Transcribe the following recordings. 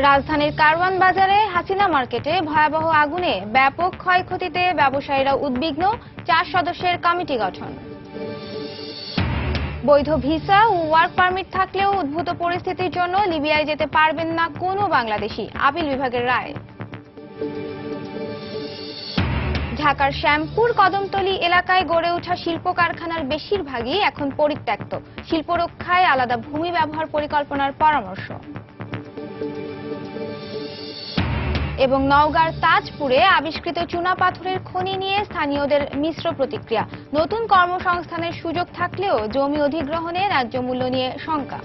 রাজধানীর কারওয়ান বাজারে হাসিনা মার্কেটে ভয়াবহ আগুনে ব্যাপক ক্ষয়ক্ষতিতে ব্যবসায়ীরা উদ্বিগ্ন, 4 সদস্যের কমিটি গঠন। বৈধ ভিসা ও ওয়ার্ক পারমিট থাকলেও উদ্ভূত পরিস্থিতির জন্য লিবিয়ায় যেতে পারবেন না কোনো বাংলাদেশি, আপিল বিভাগের রায়। ঢাকার শ্যামপুর কদমতলী এলাকায় গড়ে ওঠা শিল্প কারখানার বেশিরভাগই এখন পরিত্যক্ত, শিল্প রক্ষায় আলাদা ভূমি ব্যবহার পরিকল্পনার পরামর্শ। এবং নওগাঁর তাজপুরে আবিষ্কৃত চুনাপাথরের খনি নিয়ে স্থানীয়দের মিশ্র প্রতিক্রিয়া, নতুন কর্মসংস্থানের সুযোগ থাকলেও জমি অধিগ্রহণে ন্যায্য মূল্য নিয়ে শঙ্কা।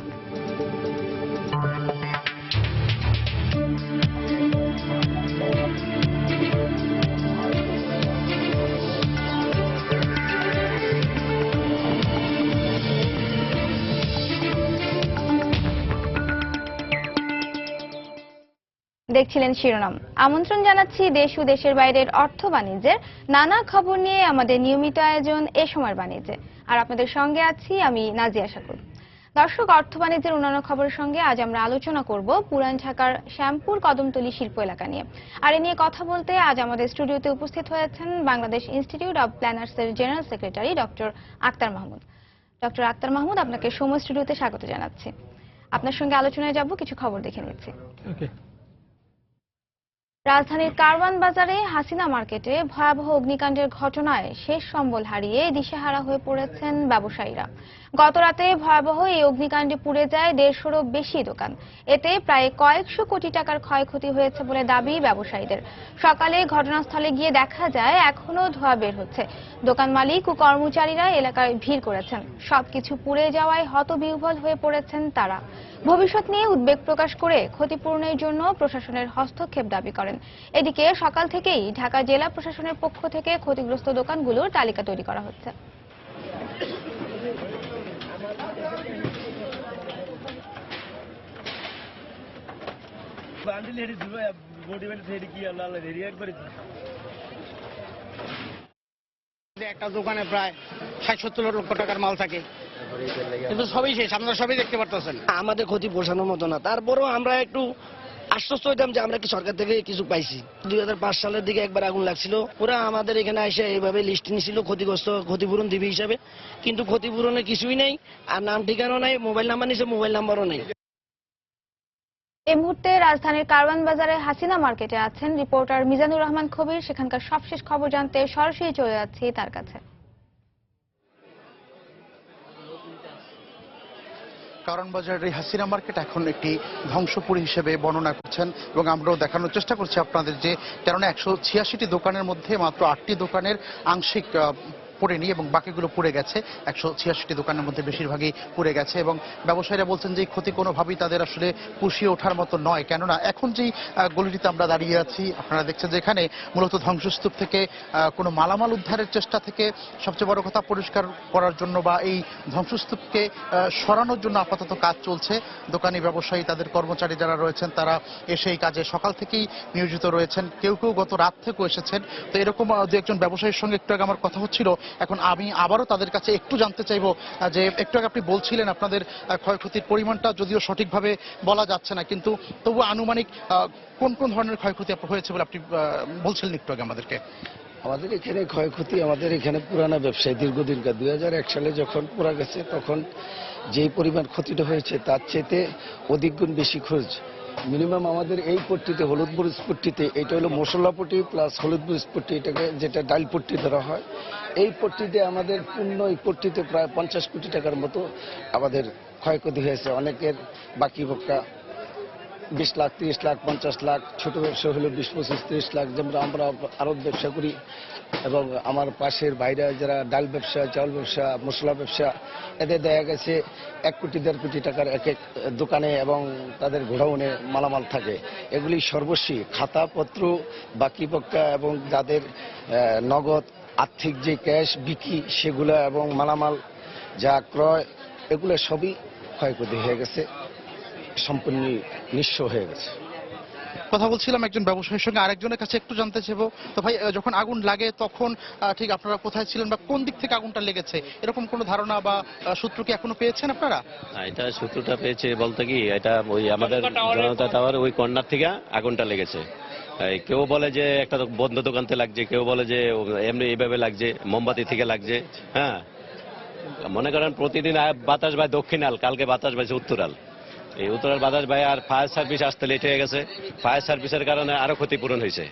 দেখছিলেন শিরোনাম। আমন্ত্রণ জানাচ্ছি দেশ ও দেশের বাইরের অর্থ বাণিজ্যের নানা খবর নিয়ে আমাদের নিয়মিত আয়োজন এ সময়ের বাণিজ্যে। আর আপনাদের সঙ্গে আছি আমি নাজিয়া শাকুর। দর্শক, অর্থ বাণিজ্যের অন্যান্য খবরের সঙ্গে আজ আমরা আলোচনা করব পুরান ঢাকার শ্যামপুর কদমতলী শিল্প এলাকা নিয়ে। আর এ নিয়ে কথা বলতে আজ আমাদের স্টুডিওতে উপস্থিত হয়েছেন বাংলাদেশ ইনস্টিটিউট অব প্ল্যানার্সের general secretary doctor Aktar Mahmud. Doctor Aktar Mahmud, আপনাকে সময় স্টুডিওতে স্বাগত জানাচ্ছি। আপনার সঙ্গে আলোচনায় যাব, কিছু খবর দেখে নিচ্ছি। রাজধানীর কারওয়ান বাজারে হাসিনা মার্কেটে ভয়াবহ অগ্নিকাণ্ডের ঘটনায় শেষ সম্বল হারিয়ে দিশেহারা হয়ে পড়েছেন ব্যবসায়ীরা। গতরাতে ভয়াবহ এই অগ্নিকাণ্ডে পুড়ে যায় 150-রও বেশি দোকান। এতে প্রায় কয়েকশো কোটি টাকার ক্ষয়ক্ষতি হয়েছে বলে দাবি ব্যবসায়ীদের। সকালে ঘটনাস্থলে গিয়ে দেখা যায় এখনো ধোঁয়া বের হচ্ছে। দোকান মালিক ও কর্মচারীরা এলাকায় ভিড় করেছেন। সবকিছু পুড়ে যাওয়ায় হতবিহ্বল হয়ে পড়েছেন তারা। ভবিষ্যৎ নিয়ে উদ্বেগ প্রকাশ করে ক্ষতিপূরণের জন্য প্রশাসনের হস্তক্ষেপ দাবি করেন। এদিকে সকাল থেকেই ঢাকা জেলা প্রশাসনের পক্ষ থেকে ক্ষতিগ্রস্ত দোকানগুলোর তালিকা তৈরি করা হচ্ছে। একটা দোকানে প্রায় 60-70 লক্ষ টাকার মাল থাকে, কিন্তু সবই শেষ, আপনারা সবই দেখতে পারতেছেন। আমাদের ক্ষতি পোষানোর মতো না, তারপরেও আমরা একটু আশ্বস্ত হইতাম যে আমরা কি সরকার থেকে কিছু পাইছি। 2005 সালের দিকে একবার আগুন লাগছিল, ওরা আমাদের এখানে এসে এইভাবে লিস্ট নিয়েছিল ক্ষতিগ্রস্ত ক্ষতিপূরণ দিবে হিসাবে, কিন্তু ক্ষতিপূরণের কিছুই নেই, আর নাম ঠিকানাও নাই, মোবাইল নাম্বার নিছে, মোবাইল নাম্বারও নেই। এই মুহূর্তে রাজধানীর কারওয়ান বাজারে হাসিনা মার্কেটে আছেন রিপোর্টার মিজানুর রহমান কবির। সেখানকার সবশেষ খবর জানতে সরাসরি চলে যাচ্ছি তার কাছে। কারওয়ান বাজারের হাসিনা মার্কেট এখন একটি ধ্বংসপুরী হিসেবে বর্ণনা করছেন এবং আমরাও দেখানোর চেষ্টা করছি আপনাদের যে কেননা 186টি দোকানের মধ্যে মাত্র 8টি দোকানের আংশিক পড়েনি এবং বাকিগুলো পুড়ে গেছে। 186টি দোকানের মধ্যে বেশিরভাগই পুড়ে গেছে এবং ব্যবসায়ীরা বলছেন যে এই ক্ষতি কোনোভাবেই তাদের আসলে পুষিয়ে ওঠার মতো নয়। কেননা এখন যেই গলিটিতে আমরা দাঁড়িয়ে আছি, আপনারা দেখছেন যে এখানে মূলত ধ্বংসস্তূপ থেকে কোনো মালামাল উদ্ধারের চেষ্টা থেকে সবচেয়ে বড় কথা পরিষ্কার করার জন্য বা এই ধ্বংসস্তূপকে সরানোর জন্য আপাতত কাজ চলছে। দোকানি ব্যবসায়ী তাদের কর্মচারী যারা রয়েছেন তারা এসে এই কাজে সকাল থেকেই নিয়োজিত রয়েছেন, কেউ কেউ গত রাত থেকেও এসেছেন। তো এরকম দু একজন ব্যবসায়ীর সঙ্গে একটু আগে আমার কথা হচ্ছিল, এখন আমি আবারও তাদের কাছে একটু জানতে চাইবো যে একটু আগে আপনি বলছিলেন আপনাদের ক্ষয়ক্ষতির পরিমাণটা যদিও সঠিকভাবে বলা যাচ্ছে না, কিন্তু তবু আনুমানিক কোন কোন ধরনের ক্ষয়ক্ষতি হয়েছে বলে আপনি বলছিলেন একটু আগে আমাদেরকে। আমাদের এখানে ক্ষয়ক্ষতি, আমাদের এখানে পুরানা ব্যবসায়ী দীর্ঘদিনকার 2001 সালে যখন পুরা গেছে তখন যেই পরিমাণ ক্ষতিটা হয়েছে তার চেয়ে অধিক গুণ বেশি খরচ। মিনিমাম আমাদের এই পট্টিতে হলুদ মরিচ পট্টিতে, এটা হলো মশলা পট্টি প্লাস হলুদ মরিচ পট্টি, এটাকে যেটা ডাল পট্টি ধরা হয়, এই পট্টিতে আমাদের পূর্ণ এই পট্টিতে প্রায় 50 কোটি টাকার মতো আমাদের ক্ষয়ক্ষতি হয়েছে। অনেকের বাকি বক্কা 20 লাখ, 30 লাখ, 50 লাখ, ছোট ব্যবসা হলো 20, 25, 30 লাখ। যেমন আমরা আড়ত ব্যবসা করি এবং আমার পাশের বাইরে যারা ডাল ব্যবসা, চাউল ব্যবসা, মশলা ব্যবসা, এদের দেখা গেছে 1 কোটি 1.5 কোটি টাকার এক এক দোকানে এবং তাদের গোডাউনে মালামাল থাকে। এগুলি সর্বস্বী খাতাপত্র, বাকি বক্কা এবং যাদের নগদ আর্থিক যে ক্যাশ বিক্রি সেগুলো এবং মালামাল যা ক্রয়, এগুলো সবই ক্ষয়ক্ষতি হয়ে গেছে, সম্পূর্ণ নিঃস্ব হয়ে গেছে। কথা বলছিলাম একজন ব্যবসায়ীর সঙ্গে, আরেকজনের কাছে একটু জানতে চাইবো। তো ভাই, যখন আগুন লাগে তখন ঠিক আপনারা কোথায় ছিলেন বা কোন দিক থেকে আগুনটা লেগেছে, এরকম কোনো ধারণা বা সূত্র কি এখনো পেয়েছেন আপনারা? এটা সূত্রটা পেয়েছে বলতে কি, এটা ওই আমাদের জনতা টাওয়ার ওই কর্নার থেকে আগুনটা লেগেছে। কেউ বলে যে একটা বন্ধ দোকানতে লাগছে, কেউ বলে যে এমনি এইভাবে লাগছে, মোমবাতি থেকে লাগছে। হ্যাঁ, মনে করেন প্রতিদিন বাতাস ভাই দক্ষিণাল, কালকে বাতাস ভাইছে উত্তরাল। এই উত্তরাল বাতাস ভাই আর ফায়ার সার্ভিস আসতে লেট হয়ে গেছে। ফায়ার সার্ভিসের কারণে আরো ক্ষতিপূরণ হয়েছে।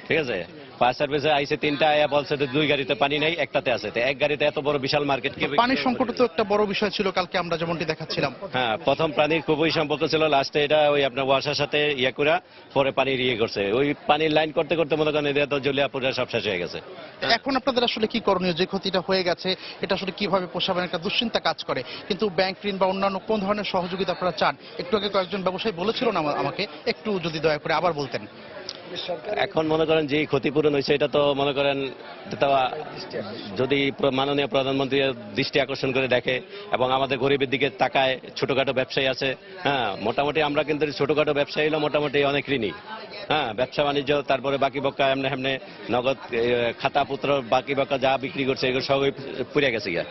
ঠিক আছে, ফায়ার সার্ভিসে আইসে 3টা আয়া বলছে যে 2 গাড়িতে পানি নেই, একটাতে আছে। তো এক গাড়িতে এত বড় বিশাল মার্কেট কি? পানির সংকট তো একটা বড় বিষয় ছিল কালকে আমরা যেমনটি দেখাচ্ছিলাম। হ্যাঁ, প্রথম পানির খুবই সম্পর্ক ছিল, লাস্টে এটা ওই আপনার ওয়াসার সাথে ইয়ে করে পরে পানির ইয়ে করছে। ওই পানির লাইন করতে করতে মনে করেন এটা তো জ্বলিয়া পুরো সব শেষ হয়ে গেছে। এখন আপনাদের আসলে কি করণীয়? যে ক্ষতিটা হয়ে গেছে এটা আসলে কিভাবে পোষাবেন, একটা দুশ্চিন্তা কাজ করে। কিন্তু ব্যাংক ঋণ বা অন্যান্য কোন ধরনের সহযোগিতা আপনারা চান? একটু আগে কয়েকজন ব্যবসায়ী বলেছিল না আমাকে, একটু যদি দয়া করে আবার বলতেন। এখন মনে করেন যে ক্ষতিপূরণ হয়েছে এটা তো মনে করেন যদি মাননীয় প্রধানমন্ত্রী দৃষ্টি আকর্ষণ করে দেখে এবং আমাদের গরিবের দিকে তাকায়, ছোটখাটো ব্যবসায়ী আছে। হ্যাঁ, মোটামুটি আমরা কিন্তু ছোটখাটো ব্যবসায়ী হলো মোটামুটি অনেক ঋণী। হ্যাঁ, ব্যবসা বাণিজ্য, তারপরে বাকি বক্কা এমনি এমনি নগদ খাতাপত্র বাকি বক্কা যা বিক্রি করছে এগুলো সবই পুড়ে গেছে গিয়া।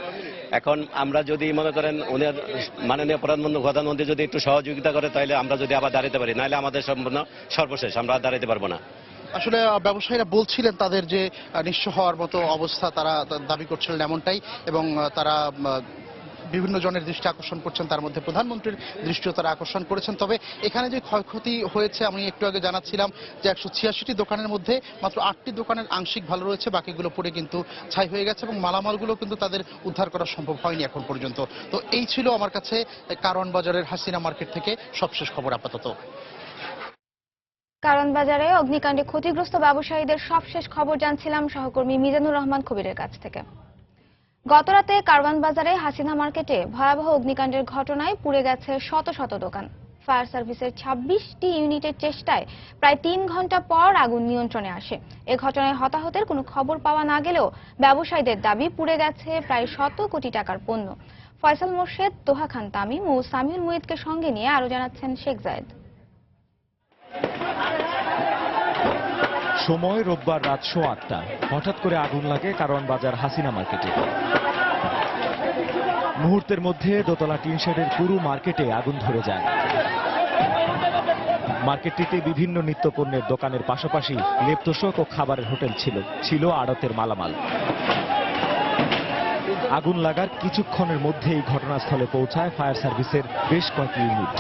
এখন আমরা যদি মনে করেন ওনার মাননীয় প্রধানমন্ত্রী যদি একটু সহযোগিতা করে তাহলে আমরা যদি আবার দাঁড়াতে পারি, নাহলে আমাদের সম্পূর্ণ সর্বশেষ, আমরা আর দাঁড়াতে পারবো না। আসলে ব্যবসায়ীরা বলছিলেন তাদের যে নিঃস্ব হওয়ার মতো অবস্থা, তারা দাবি করছিলেন এমনটাই, এবং তারা বিভিন্ন জনের দৃষ্টি আকর্ষণ করছেন, তার মধ্যে প্রধানমন্ত্রীর দৃষ্টিও তারা আকর্ষণ করেছেন। তবে এখানে যে ক্ষয়ক্ষতি হয়েছে আমি একটু আগে জানাচ্ছিলাম যে 186টি দোকানের মধ্যে মাত্র 8টি দোকানের আংশিক ভালো রয়েছে, বাকিগুলো পুড়ে কিন্তু ছাই হয়ে গেছে এবং মালামালগুলো কিন্তু তাদের উদ্ধার করা সম্ভব হয়নি এখন পর্যন্ত। তো এই ছিল আমার কাছে কারওয়ান বাজারের হাসিনা মার্কেট থেকে সবশেষ খবর আপাতত। কারওয়ান বাজারে অগ্নিকাণ্ডে ক্ষতিগ্রস্ত ব্যবসায়ীদের সবশেষ খবর জানছিলাম সহকর্মী মিজানুর রহমান কবিরের কাছ থেকে। গতরাতে কারওয়ান বাজারে হাসিনা মার্কেটে ভয়াবহ অগ্নিকাণ্ডের ঘটনায় পুড়ে গেছে শত শত দোকান। ফায়ার সার্ভিসের 26টি ইউনিটের চেষ্টায় প্রায় 3 ঘন্টা পর আগুন নিয়ন্ত্রণে আসে। এ ঘটনায় হতাহতের কোনো খবর পাওয়া না গেলেও ব্যবসায়ীদের দাবি পুড়ে গেছে প্রায় 100 কোটি টাকার পণ্য। ফয়সাল মোর্শেদ, তোহা খান তামিম ও সামিউল মুহিতকে সঙ্গে নিয়ে আরো জানাচ্ছেন শেখ জায়েদ। সময় রোববার রাত 8:15। হঠাৎ করে আগুন লাগে কারওয়ান বাজার হাসিনা মার্কেটে। মুহূর্তের মধ্যে দোতলা টিন শেডের পুরো মার্কেটে আগুন ধরে যায়। মার্কেটটিতে বিভিন্ন নিত্যপণ্যের দোকানের পাশাপাশি লেপতোষক ও খাবারের হোটেল ছিল আড়তের মালামাল। আগুন লাগার কিছুক্ষণের মধ্যেই ঘটনাস্থলে পৌঁছায় ফায়ার সার্ভিসের বেশ কয়েকটি ইউনিট।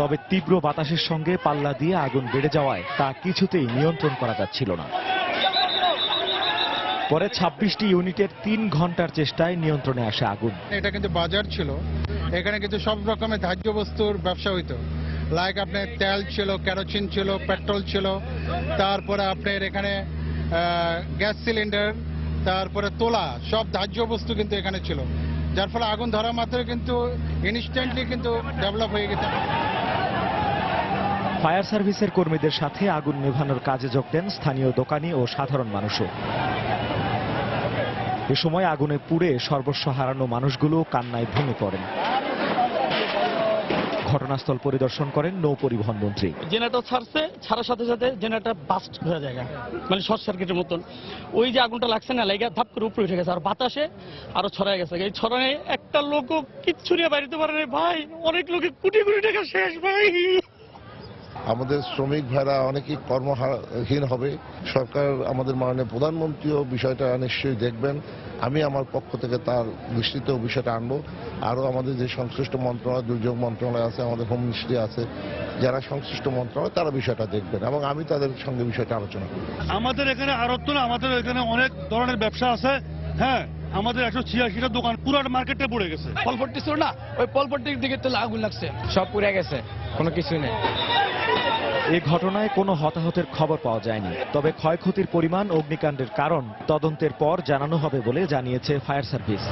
তবে তীব্র বাতাসের সঙ্গে পাল্লা দিয়ে আগুন বেড়ে যাওয়ায় তা কিছুতেই নিয়ন্ত্রণ করা যাচ্ছিল না। পরে 26টি ইউনিটের 3 ঘন্টার চেষ্টায় নিয়ন্ত্রণে আসে আগুন। এটা কিন্তু বাজার ছিল, এখানে কিন্তু সব রকমের ধার্য বস্তুর ব্যবসা হইতো। লাইক আপনার তেল ছিল, কেরোসিন ছিল, পেট্রোল ছিল, তারপরে আপনার এখানে গ্যাস সিলিন্ডার, তারপরে তোলা, সব ধার্য বস্তু কিন্তু এখানে ছিল, যার ফলে আগুন ধরা মাত্র কিন্তু ইনস্ট্যান্টলি কিন্তু ডেভেলপ হয়ে গেছে। ফায়ার সার্ভিসের কর্মীদের সাথে আগুন নেভানোর কাজে যোগ দেন স্থানীয় দোকানি ও সাধারণ মানুষও। এ সময় আগুনে পুড়ে সর্বস্ব হারানো মানুষগুলো কান্নায় ভেঙে পড়েন। ঘটনাস্থল পরিদর্শন করেন নৌ পরিবহন মন্ত্রী। জেনারেটর ছাড়ার সাথে সাথে জেনারেটর বাস্ট হয়ে যায়, মানে শর্ট সার্কিটের মতন। ওই যে আগুনটা লাগছে না, লেগে ধাপ করে উপরে উঠে গেছে, আর বাতাসে আরো ছড়ায় গেছে। এই ছড়ায় একটা লোকও কিচ্ছু নিয়ে বাড়িতে পারে না ভাই, অনেক লোকে কোটি কোটি টাকা শেষ ভাই। আমাদের শ্রমিক ভাইরা অনেকেই কর্মহীন হবে। সরকার, আমাদের মাননীয় প্রধানমন্ত্রীও বিষয়টা নিশ্চয়ই দেখবেন। আমি আমার পক্ষ থেকে তার দৃষ্টিতেও বিষয়টা আনবো। আরও আমাদের যে সংশ্লিষ্ট মন্ত্রণালয়, দুর্যোগ মন্ত্রণালয় আছে, আমাদের হোম মিনিস্ট্রি আছে, যারা সংশ্লিষ্ট মন্ত্রণালয় তারা বিষয়টা দেখবেন এবং আমি তাদের সঙ্গে বিষয়টা আলোচনা করব। আমাদের এখানে আড়ত না, আমাদের এখানে অনেক ধরনের ব্যবসা আছে। হ্যাঁ, আমাদের 186টা দোকান পুরো মার্কেটে পড়ে গেছে। পলপট্টি ছিল না, ওই পলপট্টির দিকে তো আগুন লাগছে, সব পুড়ে গেছে, কোনো কিছু নেই। এ ঘটনায় কোনো হতাহতের খবর পাওয়া যায়নি। তবে ক্ষয়ক্ষতির পরিমাণ, অগ্নিকাণ্ডের কারণ তদন্তের পর জানানো হবে বলে জানিয়েছে ফায়ার সার্ভিস।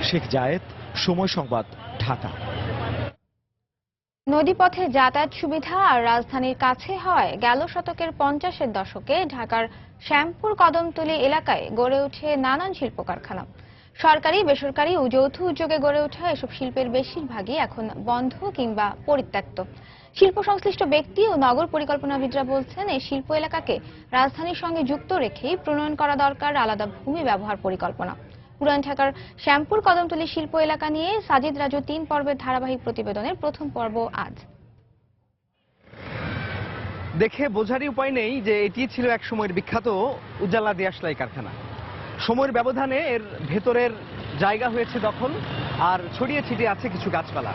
শেখ জায়েদ, সময় সংবাদ, ঢাকা। নদীপথে যাতায়াত সুবিধা আর রাজধানীর কাছে হয় গেল শতকের 50-এর দশকে ঢাকার শ্যামপুর কদমতলী এলাকায় গড়ে ওঠে নানান শিল্প কারখানা। সরকারি, বেসরকারি ও যৌথ উদ্যোগে গড়ে ওঠা এসব শিল্পের বেশিরভাগই এখন বন্ধ কিংবা পরিত্যক্ত। শিল্প সংশ্লিষ্ট ব্যক্তি ও নগর পরিকল্পনাবিদরা বলছেন, এই শিল্প এলাকাকে রাজধানীর সঙ্গে যুক্ত রেখেই প্রণয়ন করা দরকার আলাদা ভূমি ব্যবহার পরিকল্পনা। পুরান ঢাকার শ্যামপুর কদমতলী শিল্প এলাকা নিয়ে সাজিদ রাজু 3 পর্বের ধারাবাহিক প্রতিবেদনের প্রথম পর্ব আজ। দেখে বোঝারই উপায় নেই যে এটি ছিল এক সময়ের বিখ্যাত উজালা দিয়াশলাই কারখানা। সময়ের ব্যবধানে এর ভেতরের জায়গা হয়েছে দখল, আর ছড়িয়ে ছিটিয়ে আছে কিছু গাছপালা।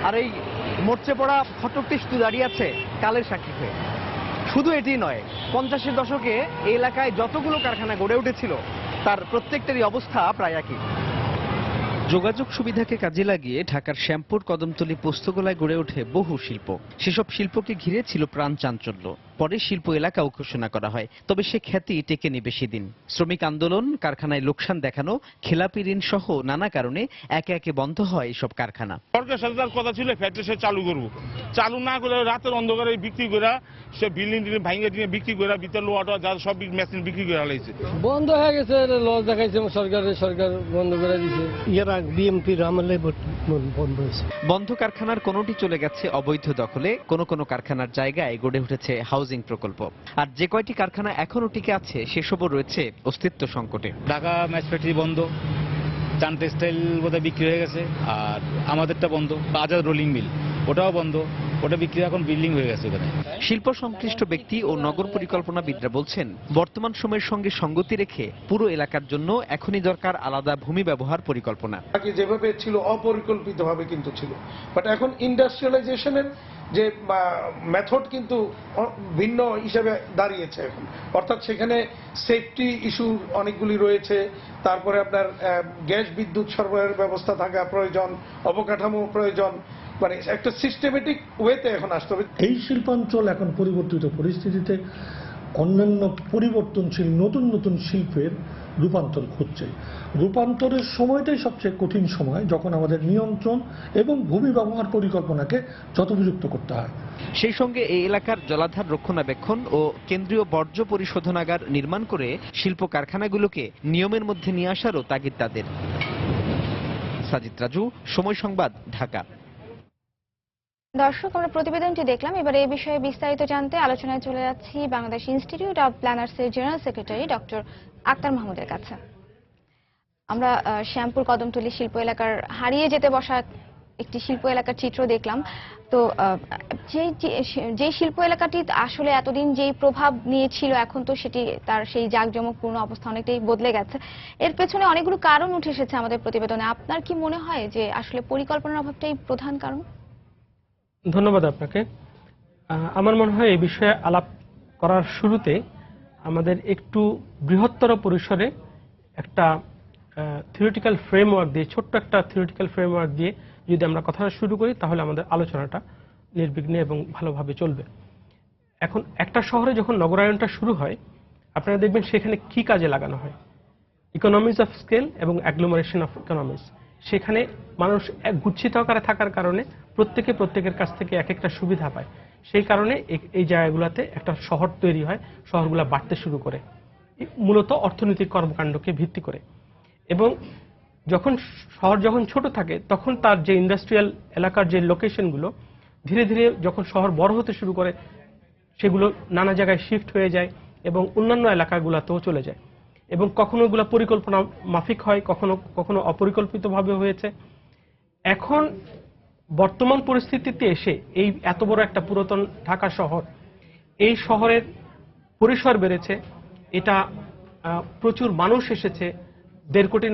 আর এই মরচে পড়া ফটকটি শুধু দাঁড়িয়ে আছে কালের সাক্ষী হয়ে। শুধু এটি নয়, 50-এর দশকে এই এলাকায় যতগুলো কারখানা গড়ে উঠেছিল তার প্রত্যেকটারই অবস্থা প্রায় একই। যোগাযোগ সুবিধাকে কাজে লাগিয়ে ঢাকার শ্যামপুর কদমতলী পোস্তগোলায় গড়ে ওঠে বহু শিল্প। সেসব শিল্পকে ঘিরে ছিল প্রাণ চাঞ্চল্য। পরে শিল্প এলাকাও ঘোষণা করা হয়, তবে সে খ্যাতি টেকেনি বেশি দিন। শ্রমিক আন্দোলন, কারখানায় লোকসান দেখানো, খেলাপি ঋণ সহ নানা কারণে একে একে বন্ধ হয় এসব কারখানা। সরকার সাথে তার কথা ছিল ফ্যাক্টরি সে চালু করবো, চালু না করে রাতের অন্ধকারে বিক্রি করে সে বিল্ডিং টিল্ডিং ভাঙে টিনে বিক্রি করে ভিতরে লোহাটা যা সব মেশিন বিক্রি করে হালাইছে। বন্ধ হয়ে গেছে, লস দেখাইছে সরকার বন্ধ করে দিয়েছে। বিএমপির আমলে বন্ধ হয়েছে। বন্ধ কারখানার কোনোটি চলে গেছে অবৈধ দখলে, কোনো কারখানার জায়গায় গড়ে উঠেছে হাউজিং প্রকল্প। আর যে কয়টি কারখানা এখনো টিকে আছে সেসবও রয়েছে অস্তিত্ব সংকটে। ঢাকা ম্যাচ ফ্যাক্টরি বন্ধ, চান টেক্সটাইল বোধহয় বিক্রি হয়ে গেছে, আর আমাদেরটা বন্ধ, আজাদ রোলিং মিল ওটাও বন্ধ, ওটা বিক্রি এখন বিল্ডিং হয়ে গেছে ওখানে। শিল্প সংশ্লিষ্ট ব্যক্তি ও নগর পরিকল্পনাবিদরা বলছেন, বর্তমান সময়ের সঙ্গে সঙ্গতি রেখে পুরো এলাকার জন্য এখনই দরকার আলাদা ভূমি ব্যবহার পরিকল্পনা। আগে যেভাবে ছিল অপরিকল্পিতভাবে কিন্তু ছিল, বাট এখন ইন্ডাস্ট্রিয়ালাইজেশনের যে মেথড কিন্তু ভিন্ন হিসেবে দাঁড়িয়েছে এখন। অর্থাৎ সেখানে সেফটি ইস্যু অনেকগুলি রয়েছে, তারপরে আপনার গ্যাস বিদ্যুৎ সরবরাহের ব্যবস্থা থাকা প্রয়োজন, অবকাঠামো প্রয়োজন, মানে একটা সিস্টেমেটিক ওয়েতে এখন আসতে হবে। এই শিল্পাঞ্চল এখন পরিবর্তিত পরিস্থিতিতে অন্যান্য পরিবর্তনশীল নতুন শিল্পের রূপান্তর ঘটছে। রূপান্তরের সময়টাই সবচেয়ে কঠিন সময়, যখন আমাদের নিয়ন্ত্রণ এবং ভূমি ব্যবহার পরিকল্পনাকে যথোপযুক্ত করতে হয়। সেই সঙ্গে এই এলাকার জলাধার রক্ষণাবেক্ষণ ও কেন্দ্রীয় বর্জ্য পরিশোধনাগার নির্মাণ করে শিল্প কারখানাগুলোকে নিয়মের মধ্যে নিয়ে আসারও তাগিদ তাদের। সাজিদ রাজু, সময় সংবাদ, ঢাকা। দর্শক, আমরা প্রতিবেদনটি দেখলাম। এবার এই বিষয়ে বিস্তারিত জানতে আলোচনায় চলে যাচ্ছি বাংলাদেশ ইনস্টিটিউট অব প্ল্যানার্সের জেনারেল সেক্রেটারি ডক্টর আক্তার মাহমুদের কাছে। আমরা শ্যামপুর কদমতলী শিল্প এলাকার হারিয়ে যেতে বসা একটি শিল্প এলাকার চিত্র দেখলাম। তো যে শিল্প এলাকাটি আসলে এতদিন যেই প্রভাব নিয়েছিল, এখন তো সেটি তার সেই জাঁকজমকপূর্ণ অবস্থা অনেকটাই বদলে গেছে। এর পেছনে অনেকগুলো কারণ উঠে এসেছে আমাদের প্রতিবেদনে। আপনার কি মনে হয় যে আসলে পরিকল্পনার অভাবটাই প্রধান কারণ? ধন্যবাদ আপনাকে। আমার মনে হয় এই বিষয়ে আলাপ করার শুরুতে আমাদের একটু বৃহত্তর পরিসরে একটা থিওরিটিক্যাল ফ্রেমওয়ার্ক দিয়ে, ছোট্ট একটা থিওরিটিক্যাল ফ্রেমওয়ার্ক দিয়ে যদি আমরা কথাটা শুরু করি, তাহলে আমাদের আলোচনাটা নির্বিঘ্নে এবং ভালোভাবে চলবে। এখন একটা শহরে যখন নগরায়নটা শুরু হয়, আপনারা দেখবেন সেখানে কি কাজে লাগানো হয়, ইকোনমিজ অফ স্কেল এবং অ্যাগ্লোমারেশন অফ ইকোনমিজ। সেখানে মানুষ গুচ্ছিত আকারে থাকার কারণে প্রত্যেকের কাছ থেকে এক একটা সুবিধা পায়। সেই কারণে এই জায়গাগুলোতে একটা শহর তৈরি হয়, শহরগুলো বাড়তে শুরু করে মূলত অর্থনৈতিক কর্মকাণ্ডকে ভিত্তি করে। এবং শহর যখন ছোট থাকে, তখন তার যে ইন্ডাস্ট্রিয়াল এলাকার যে লোকেশনগুলো ধীরে ধীরে যখন শহর বড় হতে শুরু করে, সেগুলো নানা জায়গায় শিফট হয়ে যায় এবং অন্যান্য এলাকাগুলোতেও চলে যায়। এবং কখনো এগুলো পরিকল্পনা মাফিক হয়, কখনো অপরিকল্পিতভাবে হয়েছে। এখন বর্তমান পরিস্থিতিতে এসে এই এত বড় একটা পুরাতন ঢাকা শহর, এই শহরের পরিসর বেড়েছে, এটা প্রচুর মানুষ এসেছে, 1.5 কোটি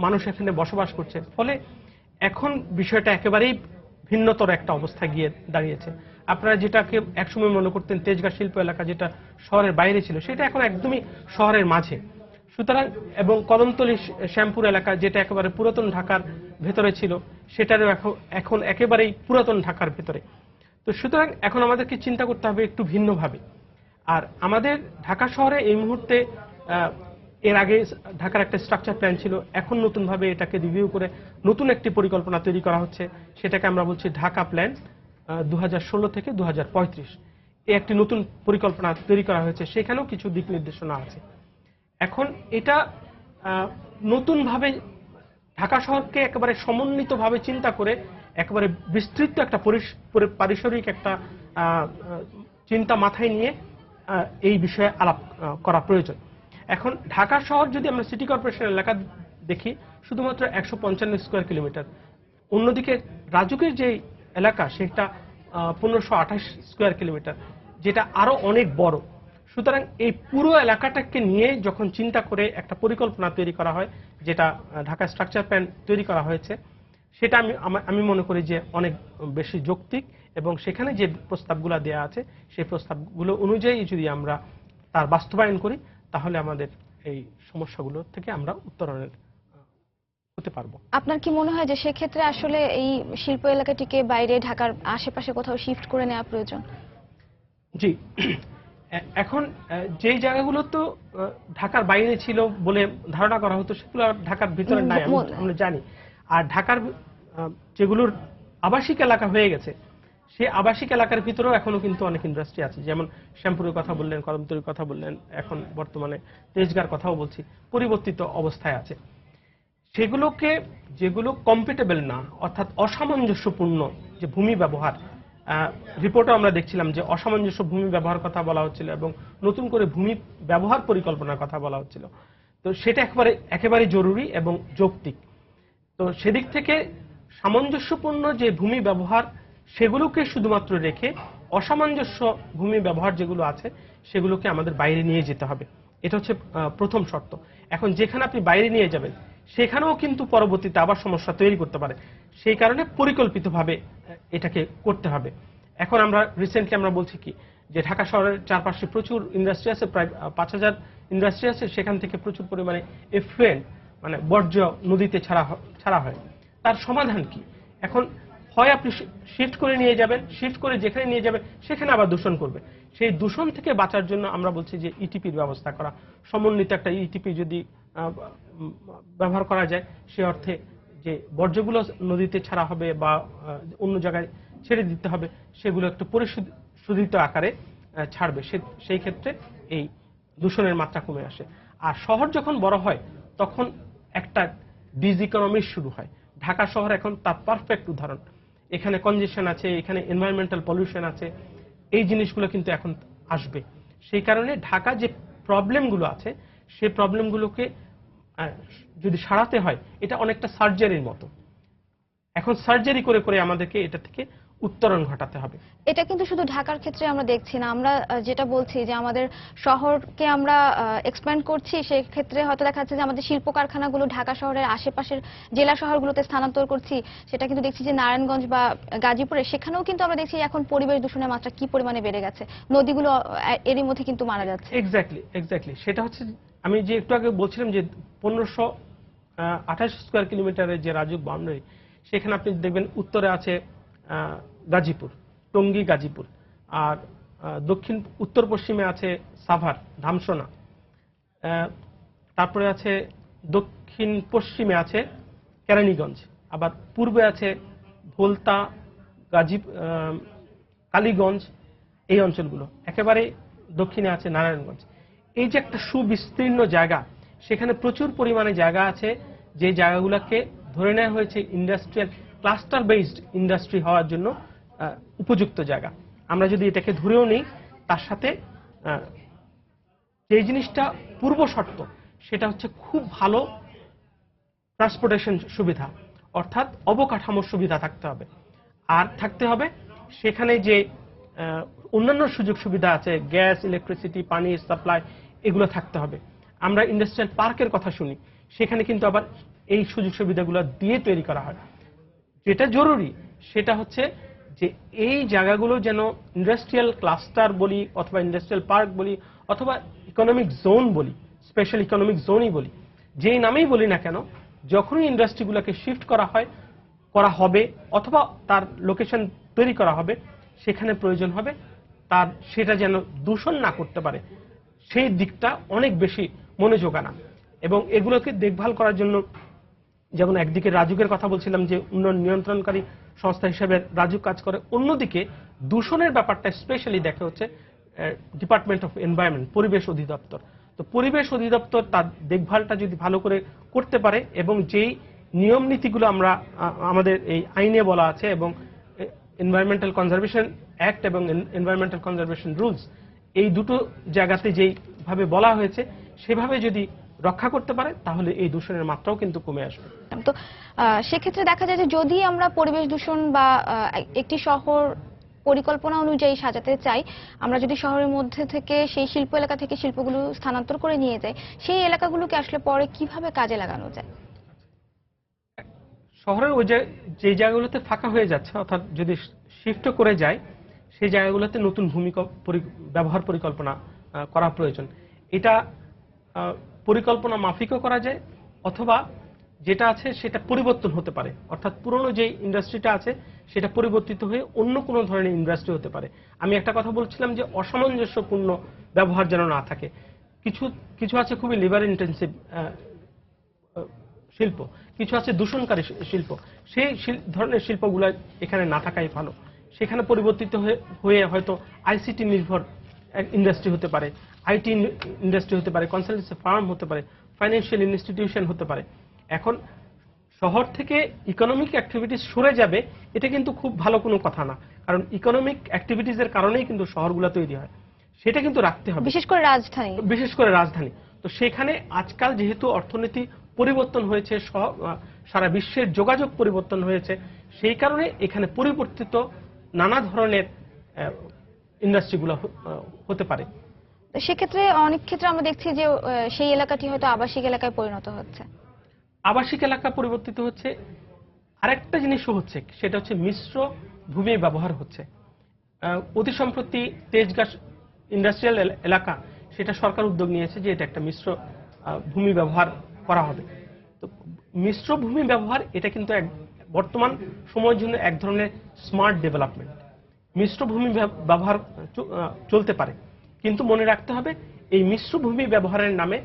মানুষ এখানে বসবাস করছে। ফলে এখন বিষয়টা একেবারেই ভিন্নতর একটা অবস্থায় গিয়ে দাঁড়িয়েছে। আপনারা যেটাকে একসময় মনে করতেন তেজগাঁ শিল্প এলাকা, যেটা শহরের বাইরে ছিল, সেটা এখন একদমই শহরের মাঝে। সুতরাং এবং কদমতলী শ্যামপুর এলাকা, যেটা একেবারে পুরাতন ঢাকার ভেতরে ছিল, সেটারও এখন একেবারেই পুরাতন ঢাকার ভেতরে। তো সুতরাং এখন আমাদেরকে চিন্তা করতে হবে একটু ভিন্নভাবে। আর আমাদের ঢাকা শহরে এই মুহূর্তে এর আগে ঢাকার একটা স্ট্রাকচার প্ল্যান ছিল, এখন নতুনভাবে এটাকে রিভিউ করে নতুন একটি পরিকল্পনা তৈরি করা হচ্ছে। সেটাকে আমরা বলছি ঢাকা প্ল্যান 2016 থেকে 2035। এই একটি নতুন পরিকল্পনা তৈরি করা হয়েছে, সেখানেও কিছু দিক নির্দেশনা আছে। এখন এটা নতুনভাবে ঢাকা শহরকে একেবারে সমন্বিতভাবে চিন্তা করে একেবারে বিস্তৃত একটা পারিসরিক একটা চিন্তা মাথায় নিয়ে এই বিষয়ে আলাপ করা প্রয়োজন। এখন ঢাকা শহর যদি আমরা সিটি কর্পোরেশনের এলাকা দেখি শুধুমাত্র 155 স্কয়ার কিলোমিটার, অন্যদিকে রাজুকের যে এলাকা সেটা 1528 স্কয়ার কিলোমিটার, যেটা আরো অনেক বড়। সুতরাং এই পুরো এলাকাটাকে নিয়ে যখন চিন্তা করে একটা পরিকল্পনা তৈরি করা হয়, যেটা ঢাকা স্ট্রাকচার প্ল্যান তৈরি করা হয়েছে, সেটা আমি মনে করি যে অনেক বেশি যৌক্তিক, এবং সেখানে যে প্রস্তাবগুলো দেয়া আছে সেই প্রস্তাবগুলো অনুযায়ী যদি আমরা তার বাস্তবায়ন করি তাহলে আমাদের এই সমস্যাগুলো থেকে আমরা উত্তরণের হতে পারবো। আপনার কি মনে হয় যে সেক্ষেত্রে আসলে এই শিল্প এলাকাটিকে বাইরে ঢাকার আশেপাশে কোথাও শিফট করে নেওয়া প্রয়োজন? জি, এখন যেই জায়গাগুলো তো ঢাকার বাইরে ছিল বলে ধারণা করা হতো সেগুলো ঢাকার ভিতরে নাই আমরা জানি। আর ঢাকার যেগুলোর আবাসিক এলাকা হয়ে গেছে সেই আবাসিক এলাকার ভিতরেও এখনো কিন্তু অনেক ইন্ডাস্ট্রি আছে, যেমন শ্যামপুরের কথা বললেন, কদমতলীর কথা বললেন, এখন বর্তমানে তেজগাঁর কথাও বলছি, পরিবর্তিত অবস্থায় আছে। সেগুলোকে যেগুলো কম্পিটেবল না, অর্থাৎ অসামঞ্জস্যপূর্ণ যে ভূমি ব্যবহার, রিপোর্টে আমরা দেখছিলাম যে অসামঞ্জস্য ভূমি ব্যবহার কথা বলা হচ্ছিল এবং নতুন করে ভূমি ব্যবহার পরিকল্পনার কথা বলা হচ্ছিল। তো সেটা একেবারে জরুরি এবং যৌক্তিক। তো সেদিক থেকে সামঞ্জস্যপূর্ণ যে ভূমি ব্যবহার সেগুলোকে শুধুমাত্র রেখে অসামঞ্জস্য ভূমি ব্যবহার যেগুলো আছে সেগুলোকে আমাদের বাইরে নিয়ে যেতে হবে, এটা হচ্ছে প্রথম শর্ত। এখন যেখানে আপনি বাইরে নিয়ে যাবেন সেখানেও কিন্তু পরবর্তীতে আবার সমস্যা তৈরি করতে পারে, সেই কারণে পরিকল্পিতভাবে এটাকে করতে হবে। এখন আমরা রিসেন্টলি আমরা বলছি কি যে ঢাকা শহরের চারপাশে প্রচুর ইন্ডাস্ট্রি আছে, প্রায় 5000 ইন্ডাস্ট্রি আছে, সেখান থেকে প্রচুর পরিমাণে এফ্লুয়েন্ট মানে বর্জ্য নদীতে ছাড়া হয়। তার সমাধান কি? এখন হয় আপনি শিফট করে নিয়ে যাবেন, শিফট করে যেখানে নিয়ে যাবেন সেখানে আবার দূষণ করবে। সেই দূষণ থেকে বাঁচার জন্য আমরা বলছি যে ইটিপির ব্যবস্থা করা, সমন্বিত একটা ইটিপি যদি ব্যবহার করা যায়, সে অর্থে যে বর্জ্যগুলো নদীতে ছাড়া হবে বা অন্য জায়গায় ছেড়ে দিতে হবে সেগুলো একটু পরিশোধিত আকারে ছাড়বে, সেই ক্ষেত্রে এই দূষণের মাত্রা কমে আসে। আর শহর যখন বড় হয় তখন একটা ডিজ ইকোনমি শুরু হয়। ঢাকা শহর এখন তার পারফেক্ট উদাহরণ। এখানে কনজেশন আছে, এখানে এনভায়রনমেন্টাল পলিউশন আছে, এই জিনিসগুলো কিন্তু এখন আসবে। সেই কারণে ঢাকা যে প্রবলেমগুলো আছে সেই প্রবলেমগুলোকে যদি সারাতে হয় এটা অনেকটা সার্জারির মতো। এখন সার্জারি করে করে আমাদেরকে এটা থেকে উত্তরণ ঘটাতে হবে। এটা কিন্তু শুধু ঢাকার ক্ষেত্রে আমরা দেখছি না, আমরা যেটা বলছি যে আমাদের শহরকে আমরা এক্সপ্যান্ড করছি, সেই ক্ষেত্রে হয়তো দেখা যাচ্ছে যে আমাদের শিল্প কারখানাগুলো ঢাকা শহরের আশেপাশের জেলা শহরগুলোতে স্থানান্তর করছি, সেটা কিন্তু দেখছি যে নারায়ণগঞ্জ বা গাজীপুরে, সেখানেও কিন্তু আমরা দেখছি এখন পরিবেশ দূষণের মাত্রা কি পরিমাণে বেড়ে গেছে, নদীগুলো এরই মধ্যে কিন্তু মারা যাচ্ছে। এক্স্যাক্টলি সেটা হচ্ছে আমি যে একটু আগে বলছিলাম যে 1528 স্কয়ার কিলোমিটারের যে রাজুক বাউন্ডারি, সেখানে আপনি দেখবেন উত্তরে আছে গাজীপুর, টঙ্গী গাজীপুর, আর উত্তর পশ্চিমে আছে সাভার ধামসোনা, তারপরে আছে দক্ষিণ পশ্চিমে আছে কেরানীগঞ্জ, আবার পূর্বে আছে ভোলতা, কালীগঞ্জ, এই অঞ্চলগুলো, একেবারে দক্ষিণে আছে নারায়ণগঞ্জ। এই যে একটা সুবিস্তীর্ণ জায়গা, সেখানে প্রচুর পরিমাণে জায়গা আছে যে জায়গাগুলোকে ধরে নেওয়া হয়েছে ইন্ডাস্ট্রিয়াল ক্লাস্টার বেসড ইন্ডাস্ট্রি হওয়ার জন্য উপযুক্ত জায়গা। আমরা যদি এটাকে ধরেও নিই, তার সাথে যে জিনিসটা পূর্ব শর্ত সেটা হচ্ছে খুব ভালো ট্রান্সপোর্টেশন সুবিধা, অর্থাৎ অবকাঠামোর সুবিধা থাকতে হবে। আর থাকতে হবে সেখানে যে অন্যান্য সুযোগ সুবিধা আছে, গ্যাস, ইলেকট্রিসিটি, পানির সাপ্লাই, এগুলো থাকতে হবে। আমরা ইন্ডাস্ট্রিয়াল পার্কের কথা শুনি, সেখানে কিন্তু আবার এই সুযোগ সুবিধাগুলো দিয়ে তৈরি করা হয়। যেটা জরুরি সেটা হচ্ছে যে এই জায়গাগুলো যেন ইন্ডাস্ট্রিয়াল ক্লাস্টার বলি অথবা ইন্ডাস্ট্রিয়াল পার্ক বলি অথবা ইকোনমিক জোন বলি, স্পেশাল ইকোনমিক জোনই বলি, যেই নামেই বলি না কেন, যখনই ইন্ডাস্ট্রিগুলোকে শিফট করা হবে অথবা তার লোকেশন তৈরি করা হবে, সেখানে প্রয়োজন হবে তার সেটা যেন দূষণ না করতে পারে, সেই দিকটা অনেক বেশি মনোযোগ আনা। এবং এগুলোকে দেখভাল করার জন্য যেমন একদিকে রাজুকের কথা বলছিলাম যে উন্নয়ন নিয়ন্ত্রণকারী সংস্থা হিসেবে রাজুক কাজ করে, অন্যদিকে দূষণের ব্যাপারটা স্পেশালি দেখা হচ্ছে ডিপার্টমেন্ট অফ এনভায়রনমেন্ট, পরিবেশ অধিদপ্তর। তো পরিবেশ অধিদপ্তর তার দেখভালটা যদি ভালো করে করতে পারে এবং যেই নিয়ম নীতিগুলো আমরা আমাদের এই আইনে বলা আছে এবং এনভায়রনমেন্টাল কনজারভেশন অ্যাক্ট এবং এনভায়রনমেন্টাল কনজারভেশন রুলস এই দুটো জায়গাতে যেইভাবে বলা হয়েছে সেভাবে যদি রক্ষা করতে পারে তাহলে এই দূষণের মাত্রাও কিন্তু কমে আসবে। তো সেক্ষেত্রে দেখা যায় যে যদি আমরা পরিবেশ দূষণ বা একটি শহর পরিকল্পনা অনুযায়ী সাজাতে চাই, আমরা যদি শহরের মধ্যে থেকে সেই শিল্প এলাকা থেকে শিল্পগুলো স্থানান্তর করে নিয়ে যাই, সেই এলাকাগুলোকে আসলে পরে কিভাবে কাজে লাগানো যায়? শহরের ওই যে জায়গাগুলোতে ফাঁকা হয়ে যাচ্ছে অর্থাৎ যদি শিফট করে যায় সেই জায়গাগুলোতে নতুন ভূমি ব্যবহার পরিকল্পনা করা প্রয়োজন। এটা পরিকল্পনা মাফিকও করা যায় অথবা যেটা আছে সেটা পরিবর্তন হতে পারে, অর্থাৎ পুরনো যে ইন্ডাস্ট্রিটা আছে সেটা পরিবর্তিত হয়ে অন্য কোনো ধরনের ইন্ডাস্ট্রি হতে পারে। আমি একটা কথা বলছিলাম যে অসামঞ্জস্যপূর্ণ ব্যবহার যেন না থাকে। কিছু আছে খুবই লিভার ইন্টেন্সিভ শিল্প, কিছু আছে দূষণকারী শিল্প, সেই ধরনের শিল্পগুলো এখানে না থাকাই ভালো। সেখানে পরিবর্তিত হয়ে হয়তো আইসিটি নির্ভর ইন্ডাস্ট্রি হতে পারে, আইটি ইন্ডাস্ট্রি হতে পারে, কনসালটেন্সি ফার্ম হতে পারে, ফাইন্যান্সিয়াল ইনস্টিটিউশন হতে পারে। এখন শহর থেকে ইকোনমিক অ্যাক্টিভিটিস সরে যাবে এটা কিন্তু খুব ভালো কোনো কথা না, কারণ ইকোনমিক অ্যাক্টিভিটিসের কারণেই কিন্তু শহরগুলো তৈরি হয়, সেটা কিন্তু রাখতে হবে, বিশেষ করে রাজধানী। তো সেখানে আজকাল যেহেতু অর্থনীতি পরিবর্তন হয়েছে, সারা বিশ্বের যোগাযোগ পরিবর্তন হয়েছে, সেই কারণে এখানে পরিবর্তিত নানা ধরনের ইন্ডাস্ট্রিগুলো হতে পারে। সেক্ষেত্রে অনেক ক্ষেত্রে আমরা দেখছি যে সেই এলাকাটি হয়তো আবাসিক এলাকায় পরিণত হচ্ছে। আবাসিক এলাকা পরিবর্তিত হচ্ছে, আরেকটা জিনিসও হচ্ছে, সেটা হচ্ছে মিশ্র ভূমি ব্যবহার হচ্ছে। অতি সম্প্রতি তেজগাঁ ইন্ডাস্ট্রিয়াল এলাকা সেটা সরকার উদ্যোগ নিয়েছে যে এটা একটা মিশ্র ভূমি ব্যবহার করা হবে। তো মিশ্র ভূমি ব্যবহার এটা কিন্তু বর্তমান সময়ের জন্য এক ধরনের স্মার্ট ডেভেলপমেন্ট। মিশ্র ভূমি ব্যবহার চলতে পারে, কিন্তু মনে রাখতে হবে এই মিশ্র ভূমি ব্যবহারের নামে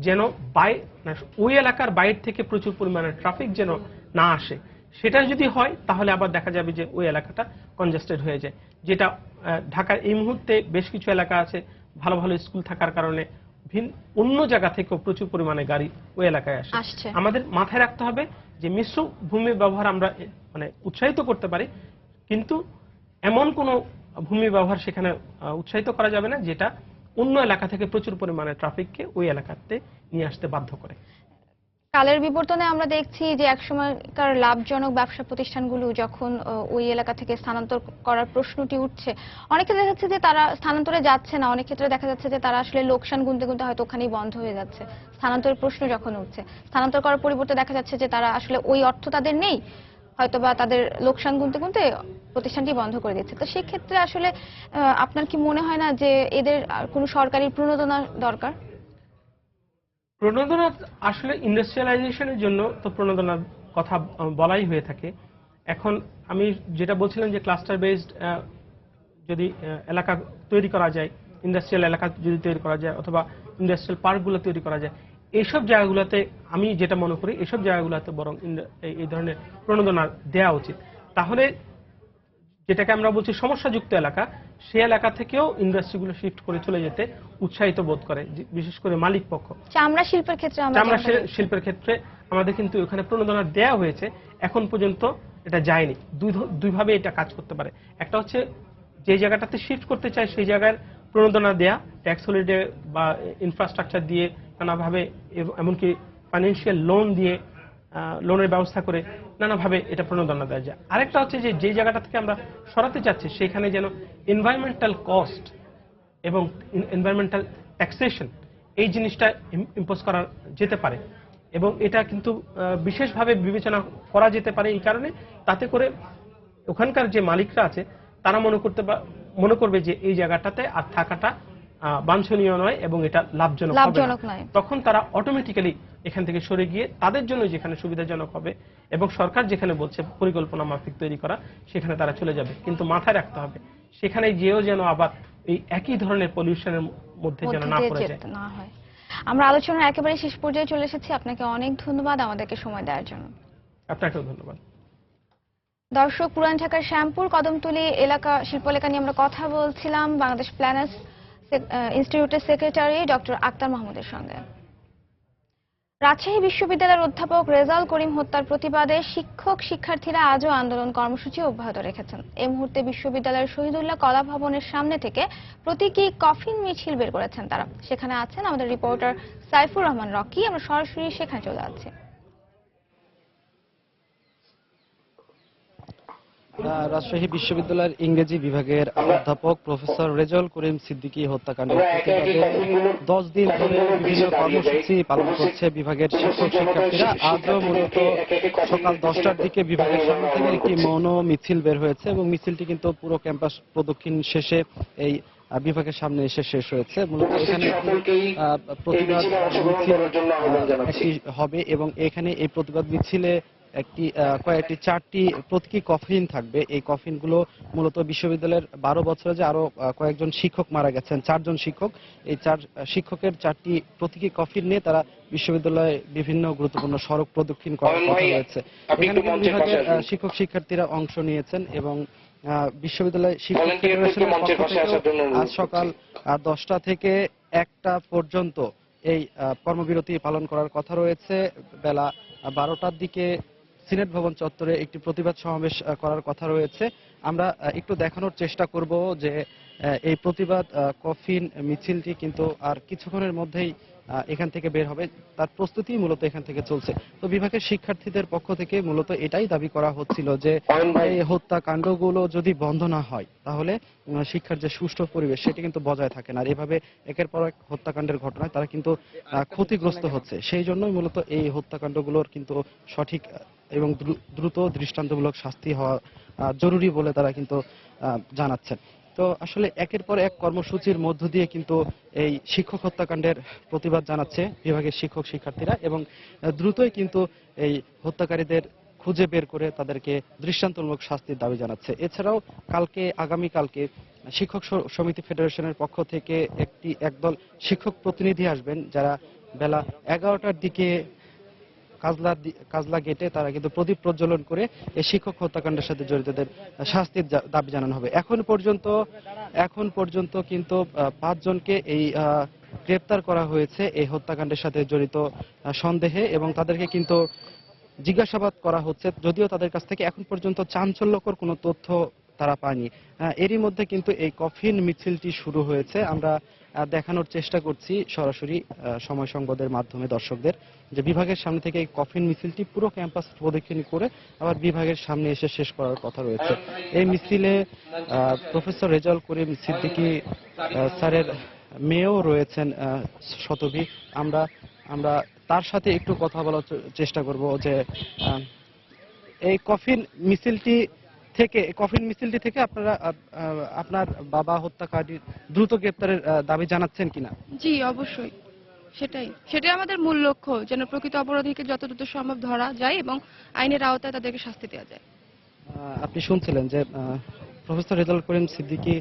যেন ওই এলাকার বাইরে থেকে প্রচুর পরিমাণে ট্রাফিক যেন না আসে। সেটা যদি হয় তাহলে আবার দেখা যাবে যে ওই এলাকাটা কনজেস্টেড হয়ে যায়। যেটা ঢাকার এই মুহূর্তে বেশ কিছু এলাকা আছে ভালো ভালো স্কুল থাকার কারণে অন্য জায়গা থেকেও প্রচুর পরিমাণে গাড়ি ওই এলাকায় আসে। আমাদের মাথায় রাখতে হবে যে মিশ্র ভূমি ব্যবহার আমরা উৎসাহিত করতে পারি, কিন্তু এমন কোনো ভূমি ব্যবহার সেখানে উৎসাহিত করা যাবে না যেটা অন্য এলাকা থেকে প্রচুর পরিমাণে ট্রাফিককে ওই এলাকাতে নিয়ে আসতে বাধ্য করে। কালের বিবর্তনে আমরা দেখছি যে একসময়কার লাভজনক ব্যবসা প্রতিষ্ঠানগুলো যখন ওই এলাকা থেকে স্থানান্তর করার প্রশ্নটি উঠছে, অনেকে দেখা যাচ্ছে যে তারা স্থানান্তরে যাচ্ছে না, অনেক ক্ষেত্রে দেখা যাচ্ছে যে তারা আসলে লোকসান গুনতে গুনতে হয়তো ওখানেই বন্ধ হয়ে যাচ্ছে। স্থানান্তরের প্রশ্ন যখন উঠছে, স্থানান্তর করার পরিবর্তে দেখা যাচ্ছে যে তারা আসলে ওই অর্থ তাদের নেই, হয়তোবা তাদের লোকসান গুনতে গুনতে প্রতিষ্ঠানটি বন্ধ করে দিচ্ছে। তো সেক্ষেত্রে আসলে আপনার কি মনে হয় না যে এদের কোনো সরকারি প্রণোদনা দরকার? প্রণোদনা আসলে ইন্ডাস্ট্রিয়ালাইজেশনের জন্য তো প্রণোদনার কথা বলাই হয়ে থাকে। এখন আমি যেটা বলছিলাম যে ক্লাস্টার বেসড যদি এলাকা তৈরি করা যায়, ইন্ডাস্ট্রিয়াল এলাকা যদি তৈরি করা যায় অথবা ইন্ডাস্ট্রিয়াল পার্কগুলো তৈরি করা যায়, এইসব জায়গাগুলোতে আমি যেটা মনে করি এইসব জায়গাগুলোতে বরং এই ধরনের প্রণোদনা দেওয়া উচিত। তাহলে যেটাকে আমরা বলছি সমস্যাযুক্ত এলাকা, সে এলাকা থেকেও ইন্ডাস্ট্রিগুলো শিফট করে চলে যেতে উৎসাহিত বোধ করে, বিশেষ করে মালিক পক্ষ। চামড়া শিল্পের ক্ষেত্রে আমাদের কিন্তু ওখানে প্রণোদনা দেওয়া হয়েছে, এখন পর্যন্ত এটা যায়নি। দুইভাবে এটা কাজ করতে পারে। একটা হচ্ছে যে জায়গাটাতে শিফট করতে চায় সেই জায়গার প্রণোদনা দেয়া, ট্যাক্স হলিডে বা ইনফ্রাস্ট্রাকচার দিয়ে নানাভাবে, এমনকি ফাইন্যান্সিয়াল লোন দিয়ে, লোনের ব্যবস্থা করে নানাভাবে এটা প্রণোদনা দেওয়া যায়। আরেকটা হচ্ছে যে জায়গাটা থেকে আমরা সরাতে চাচ্ছি সেখানে যেন এনভায়রনমেন্টাল কস্ট এবং এনভায়রনমেন্টাল ট্যাক্সেশন এই জিনিসটা ইম্পোজ করা যেতে পারে, এবং এটা কিন্তু বিশেষভাবে বিবেচনা করা যেতে পারে এই কারণে, তাতে করে ওখানকার যে মালিকরা আছে তারা মনে করবে যে এই জায়গাটাতে আর থাকাটা বাঞ্ছনীয় নয় এবং এটা লাভজনক নয়। তখন তারা অটোমেটিক্যালি এখান থেকে সরে গিয়ে তাদের জন্য যেখানে সুবিধাজনক হবে এবং সরকার যেখানে বলছে পরিকল্পনা মাফিক তৈরি করা সেখানে তারা চলে যাবে। কিন্তু মাথায় রাখতে হবে সেখানে যেও যেন আবার এই একই ধরনের পলিউশনের মধ্যে যেন না পড়ে যায়। আমরা আলোচনার একেবারে শেষ পর্যায়ে চলে এসেছি। আপনাকে অনেক ধন্যবাদ আমাদেরকে সময় দেওয়ার জন্য। আপনাকেও ধন্যবাদ। দর্শক, পুরান ঢাকার শ্যামপুর কদমতলী এলাকা শিল্প এলাকা নিয়ে আমরা কথা বলছিলাম বাংলাদেশ প্ল্যানার্স ইনস্টিটিউটের সেক্রেটারি ডক্টর আক্তার মাহমুদের সঙ্গে। রাজশাহী বিশ্ববিদ্যালয়ের অধ্যাপক রেজাউল করিম হত্যার প্রতিবাদে শিক্ষক শিক্ষার্থীরা আজও আন্দোলন কর্মসূচি অব্যাহত রেখেছেন। এই মুহূর্তে বিশ্ববিদ্যালয়ের শহীদুল্লাহ কলা ভবনের সামনে থেকে প্রতীকী কফিন মিছিল বের করেছেন তারা। সেখানে আছেন আমাদের রিপোর্টার সাইফুর রহমান রকি। আমরা সরাসরি সেখানে চলে যাচ্ছি। রাজশাহী বিশ্ববিদ্যালয়ের ইংরেজি বিভাগের অধ্যাপক প্রফেসর রেজাউল করিম সিদ্দিকী হত্যাকাণ্ডের প্রতিবাদে 10 দিন ধরে বিভিন্ন কর্মসূচি পালন করছে বিভাগের শিক্ষক শিক্ষার্থীরা। আজও মূলত সকাল 10টার দিকে বিভাগের সামনে থেকে একটি মৌন মিছিল বের হয়েছে এবং মিছিলটি কিন্তু পুরো ক্যাম্পাস প্রদক্ষিণ শেষে এই বিভাগের সামনে এসে শেষ হয়েছে। মূলত এখানে প্রতিবাদ মিছিল হবে এবং এখানে এই প্রতিবাদ মিছিলে কয়েকটি 4টি প্রতীকী কফিন থাকবে। এই কফিনগুলো মূলত বিশ্ববিদ্যালয়ের 12 বছরে যে আরো কয়েকজন শিক্ষক মারা গেছেন, 4 জন শিক্ষক, এই 4 শিক্ষকের 4টি প্রতীকী কফিন নিয়ে তারা বিশ্ববিদ্যালয়ে বিভিন্ন গুরুত্বপূর্ণ সড়ক প্রদক্ষিণ করার কথা রয়েছে। এখানে বিভাগের শিক্ষক শিক্ষার্থীরা অংশ নিয়েছেন এবং বিশ্ববিদ্যালয় শিক্ষক ফেডারেশনের পক্ষ থেকে আজ সকাল 10টা থেকে 1টা পর্যন্ত এই কর্মবিরতি পালন করার কথা রয়েছে। বেলা 12টার দিকে সিনেট ভবন চত্বরে একটি প্রতিবাদ সমাবেশ করার কথা রয়েছে। আমরা একটু দেখানোর চেষ্টা করব যে এই প্রতিবাদ কফিন মিছিলটি কিন্তু আর কিছুক্ষণের মধ্যেই এখান থেকে বের হবে, তার প্রস্তুতি মূলত এখান থেকে চলছে। তো বিভাগের শিক্ষার্থীদের পক্ষ থেকে মূলত এটাই দাবি করা হচ্ছিল যে এই হত্যাকাণ্ডগুলো যদি বন্ধ না হয় তাহলে শিক্ষার যে সুষ্ঠু পরিবেশ সেটি কিন্তু বজায় থাকে না। আর এভাবে একের পর এক হত্যাকাণ্ডের ঘটনায় তারা কিন্তু ক্ষতিগ্রস্ত হচ্ছে। সেই জন্যই মূলত এই হত্যাকাণ্ডগুলোর কিন্তু সঠিক এবং দ্রুত দৃষ্টান্তমূলক শাস্তি হওয়া জরুরি বলে তারা কিন্তু জানাচ্ছেন। তো আসলে একের পর এক কর্মসূচির মধ্য দিয়ে কিন্তু এই শিক্ষক হত্যাকাণ্ডের প্রতিবাদ জানাচ্ছে বিভাগের শিক্ষক শিক্ষার্থীরা এবং দ্রুতই কিন্তু এই হত্যাকারীদের খুঁজে বের করে তাদেরকে দৃষ্টান্তমূলক শাস্তির দাবি জানাচ্ছে। এছাড়াও আগামীকালকে শিক্ষক সমিতি ফেডারেশনের পক্ষ থেকে একদল শিক্ষক প্রতিনিধি আসবেন, যারা বেলা 11টার দিকে কাজলা গেটে তারা কিন্তু প্রদীপ প্রজ্বলন করে এই শিক্ষক হত্যাকাণ্ডের সাথে জড়িতদের শাস্তির দাবি জানানো হবে। এখন পর্যন্ত কিন্তু 5 জনকে এই গ্রেপ্তার করা হয়েছে এই হত্যাকাণ্ডের সাথে জড়িত সন্দেহে এবং তাদেরকে কিন্তু জিজ্ঞাসাবাদ করা হচ্ছে, যদিও তাদের কাছ থেকে এখন পর্যন্ত চাঞ্চল্যকর কোনো তথ্য তারা পায়নি। এরই মধ্যে কিন্তু এই কফিন মিছিলটি শুরু হয়েছে। আমরা দেখানোর চেষ্টা করছি সরাসরি সময় সংবাদের মাধ্যমে দর্শকদের যে বিভাগের সামনে থেকে এই কফিন মিছিলটি পুরো ক্যাম্পাস প্রদক্ষিণ করে আবার বিভাগের সামনে এসে শেষ করার কথা রয়েছে। এই মিছিলে প্রফেসর রেজাউল করিম সিদ্দিকী স্যারের মেয়েও রয়েছেন শতবী। আমরা তার সাথে একটু কথা বলার চেষ্টা করব যে এই কফিন মিছিলটি থেকে আপনার বাবা হত্যাকারী দ্রুত গ্রেপ্তারের দাবি জানাচ্ছেন কিনা? জি, অবশ্যই সেটাই আমাদের মূল লক্ষ্য, যেন প্রকৃত অপরাধীকে যত দ্রুত সম্ভব ধরা যায় এবং আইনের আওতায় তাদেরকে শাস্তি দেওয়া যায়। আপনি শুনছিলেন যে প্রফেসর রেজাউল করিম সিদ্দিকী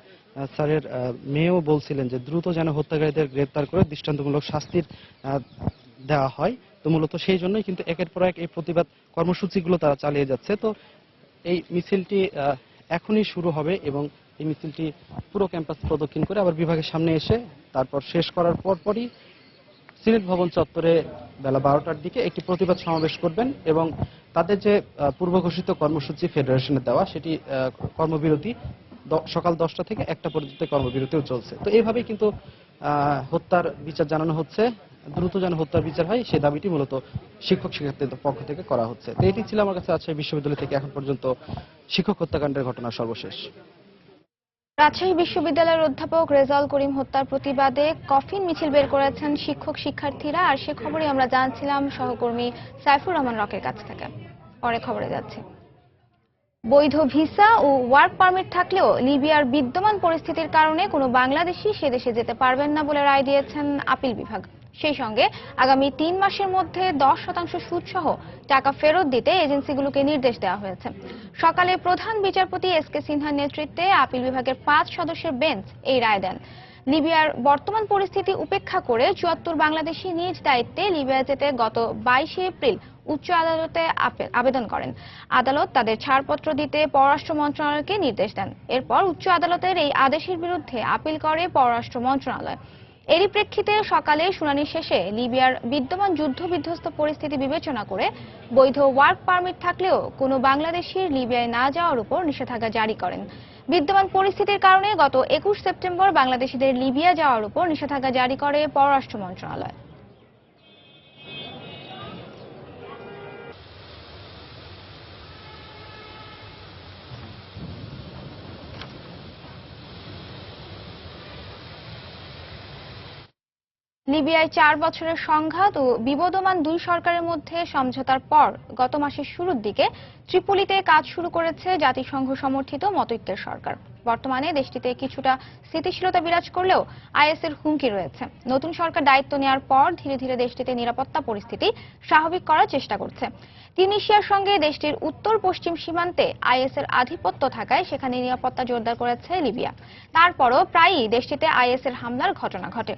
স্যারের মেয়েও বলছিলেন যে দ্রুত যেন হত্যাকারীদের গ্রেপ্তার করে দৃষ্টান্তমূলক শাস্তির দেওয়া হয়। তো মূলত সেই জন্যই কিন্তু একের পর এক এই প্রতিবাদ কর্মসূচিগুলো তারা চালিয়ে যাচ্ছে। তো এই মিছিলটি এখনই শুরু হবে এবং এই মিছিলটি পুরো ক্যাম্পাস প্রদক্ষিণ করে আবার বিভাগের সামনে এসে তারপর শেষ করার পরপরই সিনেট ভবন চত্বরে বেলা 12টার দিকে একটি প্রতিবাদ সমাবেশ করবেন এবং তাদের যে পূর্ব ঘোষিত কর্মসূচি ফেডারেশনের দেওয়া সেটি কর্মবিরতি সকাল 10টা থেকে 1টা পর্যন্ত কর্মবিরতিও চলছে। তো এইভাবেই কিন্তু হত্যার বিচার জানানো হচ্ছে, দ্রুত যেন হত্যার বিচার হয় সেই দাবিটি মূলত শিক্ষক শিক্ষার্থীদের পক্ষ থেকে করা হচ্ছে। তো এটি ছিল আমার কাছে রাজশাহী বিশ্ববিদ্যালয় থেকে এখন পর্যন্ত শিক্ষক হত্যাকাণ্ডের ঘটনা সর্বশেষ। রাজশাহী বিশ্ববিদ্যালয়ের অধ্যাপক রেজাউল করিম হত্যার প্রতিবাদে কফিন মিছিল বের করেছেন শিক্ষক শিক্ষার্থীরা। আর সে খবরই আমরা জানছিলাম সহকর্মী সাইফুর রহমান রকের কাছ থেকে। পরে খবরে যাচ্ছে। বৈধ ভিসা ও ওয়ার্ক পারমিট থাকলেও লিবিয়ার বিদ্যমান পরিস্থিতির কারণে কোনো বাংলাদেশি সে দেশে যেতে পারবেন না বলে রায় দিয়েছেন আপিল বিভাগ। সেই সঙ্গে আগামী 3 মাসের মধ্যে 10% সুদ সহ টাকা ফেরত দিতে এজেন্সিগুলোকে নির্দেশ দেওয়া হয়েছে। সকালে প্রধান বিচারপতি এসকে সিনহার নেতৃত্বে আপিল বিভাগের 5 সদস্যের বেঞ্চ এই রায় দেন। লিবিয়ার বর্তমান পরিস্থিতি উপেক্ষা করে 74 বাংলাদেশি নিজ দায়িত্বে লিবিয়া যেতে গত 22 এপ্রিল উচ্চ আদালতে আবেদন করেন। আদালত তাদের ছাড়পত্র দিতে পররাষ্ট্র মন্ত্রণালয়কে নির্দেশ দেন। এরপর উচ্চ আদালতের এই আদেশের বিরুদ্ধে আপিল করে পররাষ্ট্র মন্ত্রণালয়। এরই প্রেক্ষিতে সকালে শুনানি শেষে লিবিয়ার বিদ্যমান যুদ্ধবিধ্বস্ত পরিস্থিতি বিবেচনা করে বৈধ ওয়ার্ক পারমিট থাকলেও কোনো বাংলাদেশির লিবিয়ায় না যাওয়ার উপর নিষেধাজ্ঞা জারি করেন। বিদ্যমান পরিস্থিতির কারণে গত 21 সেপ্টেম্বর বাংলাদেশিদের লিবিয়া যাওয়ার উপর নিষেধাজ্ঞা জারি করে পররাষ্ট্র মন্ত্রণালয়। লিবিয়ায় 4 বছরের সংঘাত ও বিবদমান দুই সরকারের মধ্যে সমঝোতার পর গত মাসের শুরুর দিকে ত্রিপোলিতে কাজ শুরু করেছে জাতিসংঘ সমর্থিত মতৈক্যের সরকার। বর্তমানে দেশটিতে কিছুটা স্থিতিশীলতা বিরাজ করলেও আইএসের হুমকি রয়েছে। নতুন সরকার দায়িত্ব নেওয়ার পর ধীরে ধীরে দেশটিতে নিরাপত্তা পরিস্থিতি স্বাভাবিক করার চেষ্টা করছে। তিউনিসিয়ার সঙ্গে দেশটির উত্তর পশ্চিম সীমান্তে আইএসের আধিপত্য থাকায় সেখানে নিরাপত্তা জোরদার করেছে লিবিয়া। তারপরও প্রায়ই দেশটিতে আইএসের হামলার ঘটনা ঘটে।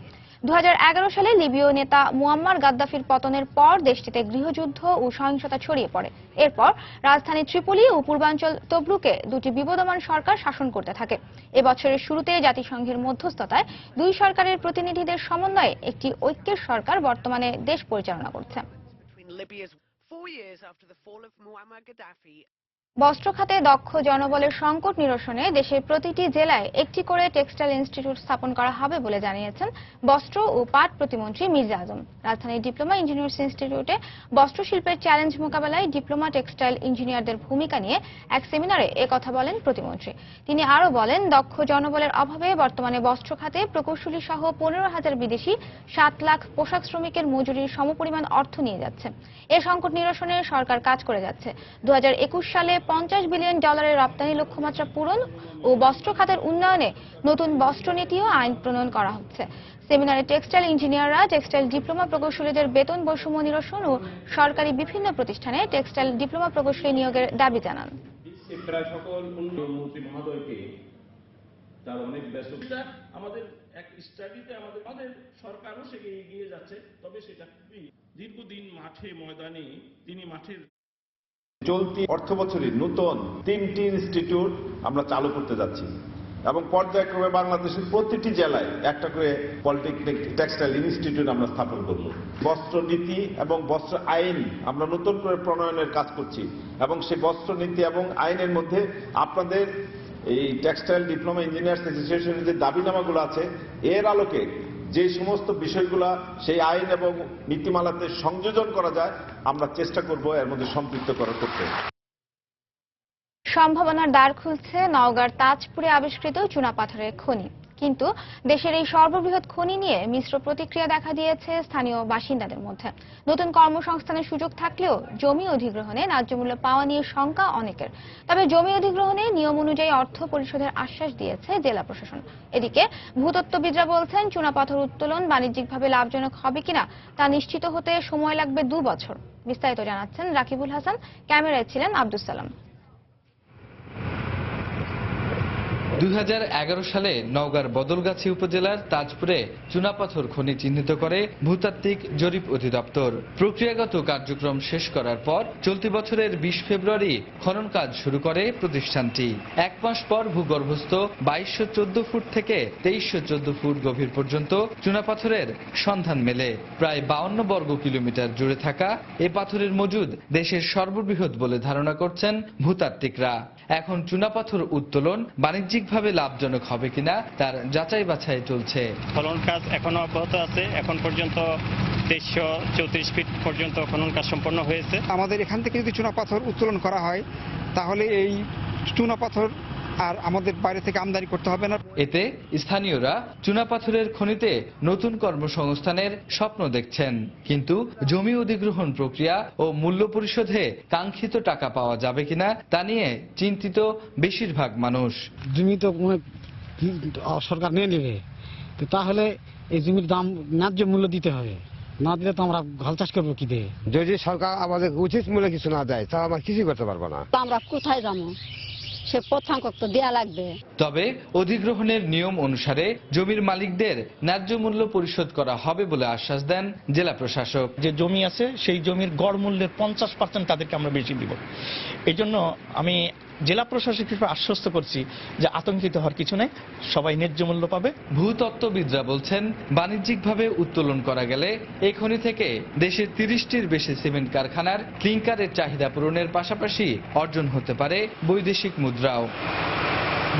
2011 সালে লিবীয় নেতা মুয়াম্মার গাদ্দাফির পতনের পর দেশটিতে গৃহযুদ্ধ ও সহিংসতা ছড়িয়ে পড়ে। এরপর রাজধানী ত্রিপোলি ও পূর্বাঞ্চল তবরুকে দুটি বিবদমান সরকার শাসন করতে থাকে। এবছরের শুরুতে জাতিসংঘের মধ্যস্থতায় দুই সরকারের প্রতিনিধিদের সমন্বয়ে একটি ঐক্যের সরকার বর্তমানে দেশ পরিচালনা করছে। বস্ত্র খাতে দক্ষ জনবলের সংকট নিরসনে দেশের প্রতিটি জেলায় একটি করে টেক্সটাইল ইনস্টিটিউট স্থাপন করা হবে বলে জানিয়েছেন বস্ত্র ও পাট প্রতিমন্ত্রী মির্জা আজম। রাজধানীর ডিপ্লোমা ইঞ্জিনিয়ার্স ইনস্টিটিউটে বস্ত্র শিল্পের চ্যালেঞ্জ মোকাবেলায় ডিপ্লোমা টেক্সটাইল ইঞ্জিনিয়ারদের ভূমিকা নিয়ে এক সেমিনারে একথা বলেন প্রতিমন্ত্রী। তিনি আরও বলেন, দক্ষ জনবলের অভাবে বর্তমানে বস্ত্র খাতে প্রকৌশলী সহ 15,000 বিদেশি 7 লাখ পোশাক শ্রমিকের মজুরির সমপরিমাণ অর্থ নিয়ে যাচ্ছে। এ সংকট নিরসনে সরকার কাজ করে যাচ্ছে। 2021 সালে $50 বিলিয়ন রপ্তানি লক্ষ্যমাত্রা পূরণ ও বস্ত্র খাতের উন্নয়নে নতুন বস্ত্রনীতি ও আইন প্রণয়ন করা হচ্ছে। সেমিনারে টেক্সটাইল ইঞ্জিনিয়াররা টেক্সটাইল ডিপ্লোমা প্রকৌশলীদের বেতন বৈষম্য নিরসন ও সরকারি বিভিন্ন প্রতিষ্ঠানে টেক্সটাইল ডিপ্লোমা প্রকৌশলী নিয়োগের দাবি জানান। প্রায় সকল মন্ত্রী মহোদয়কে তার অনেক ব্যস্ততা আমাদের এক স্টাডিতে আমাদের সরকারও সেকে এগিয়ে যাচ্ছে, তবে সেটা দীর্ঘদিন মাঠে ময়দানে তিনি মাঠের চলতি অর্থবছরে নতুন 3টি ইনস্টিটিউট আমরা চালু করতে যাচ্ছি এবং পর্যায়ক্রমে বাংলাদেশের প্রতিটি জেলায় একটা করে পলিটেকনিক টেক্সটাইল ইনস্টিটিউট আমরা স্থাপন করব। বস্ত্র নীতি এবং বস্ত্র আইন আমরা নতুন করে প্রণয়নের কাজ করছি এবং সেই বস্ত্র নীতি এবং আইনের মধ্যে আপনাদের এই টেক্সটাইল ডিপ্লোমা ইঞ্জিনিয়ার্স অ্যাসোসিয়েশনের যে দাবিনামাগুলো আছে এর আলোকে যে সমস্ত বিষয়গুলা সেই আইন এবং নীতিমালাতে সংযোজন করা যায় আমরা চেষ্টা করব এর মধ্যে সম্পৃক্ত করতে। সম্ভাবনার দ্বার খুলছে নওগাঁর তাজপুরে আবিষ্কৃত চুনাপাথরের খনি। কিন্তু দেশের এই সর্ববৃহৎ খনি নিয়ে মিশ্র প্রতিক্রিয়া দেখা দিয়েছে স্থানীয় বাসিন্দাদের মধ্যে। নতুন কর্মসংস্থানের সুযোগ থাকলেও জমি অধিগ্রহণে ন্যায্য মূল্য পাওয়া নিয়ে শঙ্কা অনেকের। তবে জমি অধিগ্রহণে নিয়ম অনুযায়ী অর্থ পরিশোধের আশ্বাস দিয়েছে জেলা প্রশাসন। এদিকে ভূতত্ত্ববিদরা বলছেন, চুনাপাথর উত্তোলন বাণিজ্যিকভাবে লাভজনক হবে কিনা তা নিশ্চিত হতে সময় লাগবে 2 বছর। বিস্তারিত জানাচ্ছেন রাকিবুল হাসান, ক্যামেরায় ছিলেন আব্দুস সালাম। 2011 সালে নওগাঁর বদলগাছি উপজেলার তাজপুরে চুনাপাথর খনি চিহ্নিত করে ভূতাত্ত্বিক জরিপ অধিদপ্তর। প্রক্রিয়াগত কার্যক্রম শেষ করার পর চলতি বছরের 20 ফেব্রুয়ারি খনন কাজ শুরু করে প্রতিষ্ঠানটি। 1 মাস পর ভূগর্ভস্থ 2214 ফুট থেকে 2314 ফুট গভীর পর্যন্ত চুনাপাথরের সন্ধান মেলে। প্রায় 52 বর্গ কিলোমিটার জুড়ে থাকা এ পাথরের মজুদ দেশের সর্ববৃহৎ বলে ধারণা করছেন ভূতাত্ত্বিকরা। এখন চুনাপাথর উত্তোলন বাণিজ্যিকভাবে লাভজনক হবে কিনা তার যাচাই বাছাই চলছে। খনন কাজ এখনো অব্যাহত আছে। এখন পর্যন্ত 2334 ফিট পর্যন্ত খনন কাজ সম্পন্ন হয়েছে। আমাদের এখান থেকে যদি চুনাপাথর উত্তোলন করা হয় তাহলে এই চুনাপাথর আর আমাদের বাইরে থেকে আমদানি করতে হবে না। এতে স্থানীয়রা চুনাপাথরের খনিতে নতুন কর্মসংস্থানের স্বপ্ন দেখছেন, কিন্তু জমি অধিগ্রহণ প্রক্রিয়া ও মূল্য পরিশোধে কাঙ্ক্ষিত টাকা পাওয়া যাবে কিনা তা নিয়ে চিন্তিত বেশিরভাগ মানুষ। জমি তো সরকার নিয়ে নেবে, তাহলে এই জমির দাম ন্যায্য মূল্য দিতে হবে, না দিলে তো আমরা ঘাল চাষ করবো কি দিয়ে? যদি সরকার আমাদের উচিত মূল্য কিছু না দেয় তা আমরা কিছুই করতে পারবো না। আমরা কোথায় যাবো? সে পথ্যাঙ্ক তো দেয়া লাগবে। তবে অধিগ্রহণের নিয়ম অনুসারে জমির মালিকদের ন্যায্য মূল্য পরিশোধ করা হবে বলে আশ্বাস দেন জেলা প্রশাসক। যে জমি আছে সেই জমির গড় মূল্যের 50% তাদেরকে আমরা বেশি দিব। এই জন্য আমি জেলা প্রশাসককে আশ্বস্ত করছি যে আতঙ্কিত হওয়ার কিছু নেই, সবাই ন্যায্য মূল্য পাবে। ভূতত্ত্ববিদরা বলছেন বাণিজ্যিকভাবে উত্তোলন করা গেলে এই খনি থেকে দেশের 30টির বেশি সিমেন্ট কারখানার ক্লিংকারের চাহিদা পূরণের পাশাপাশি অর্জন হতে পারে বৈদেশিক মুদ্রাও।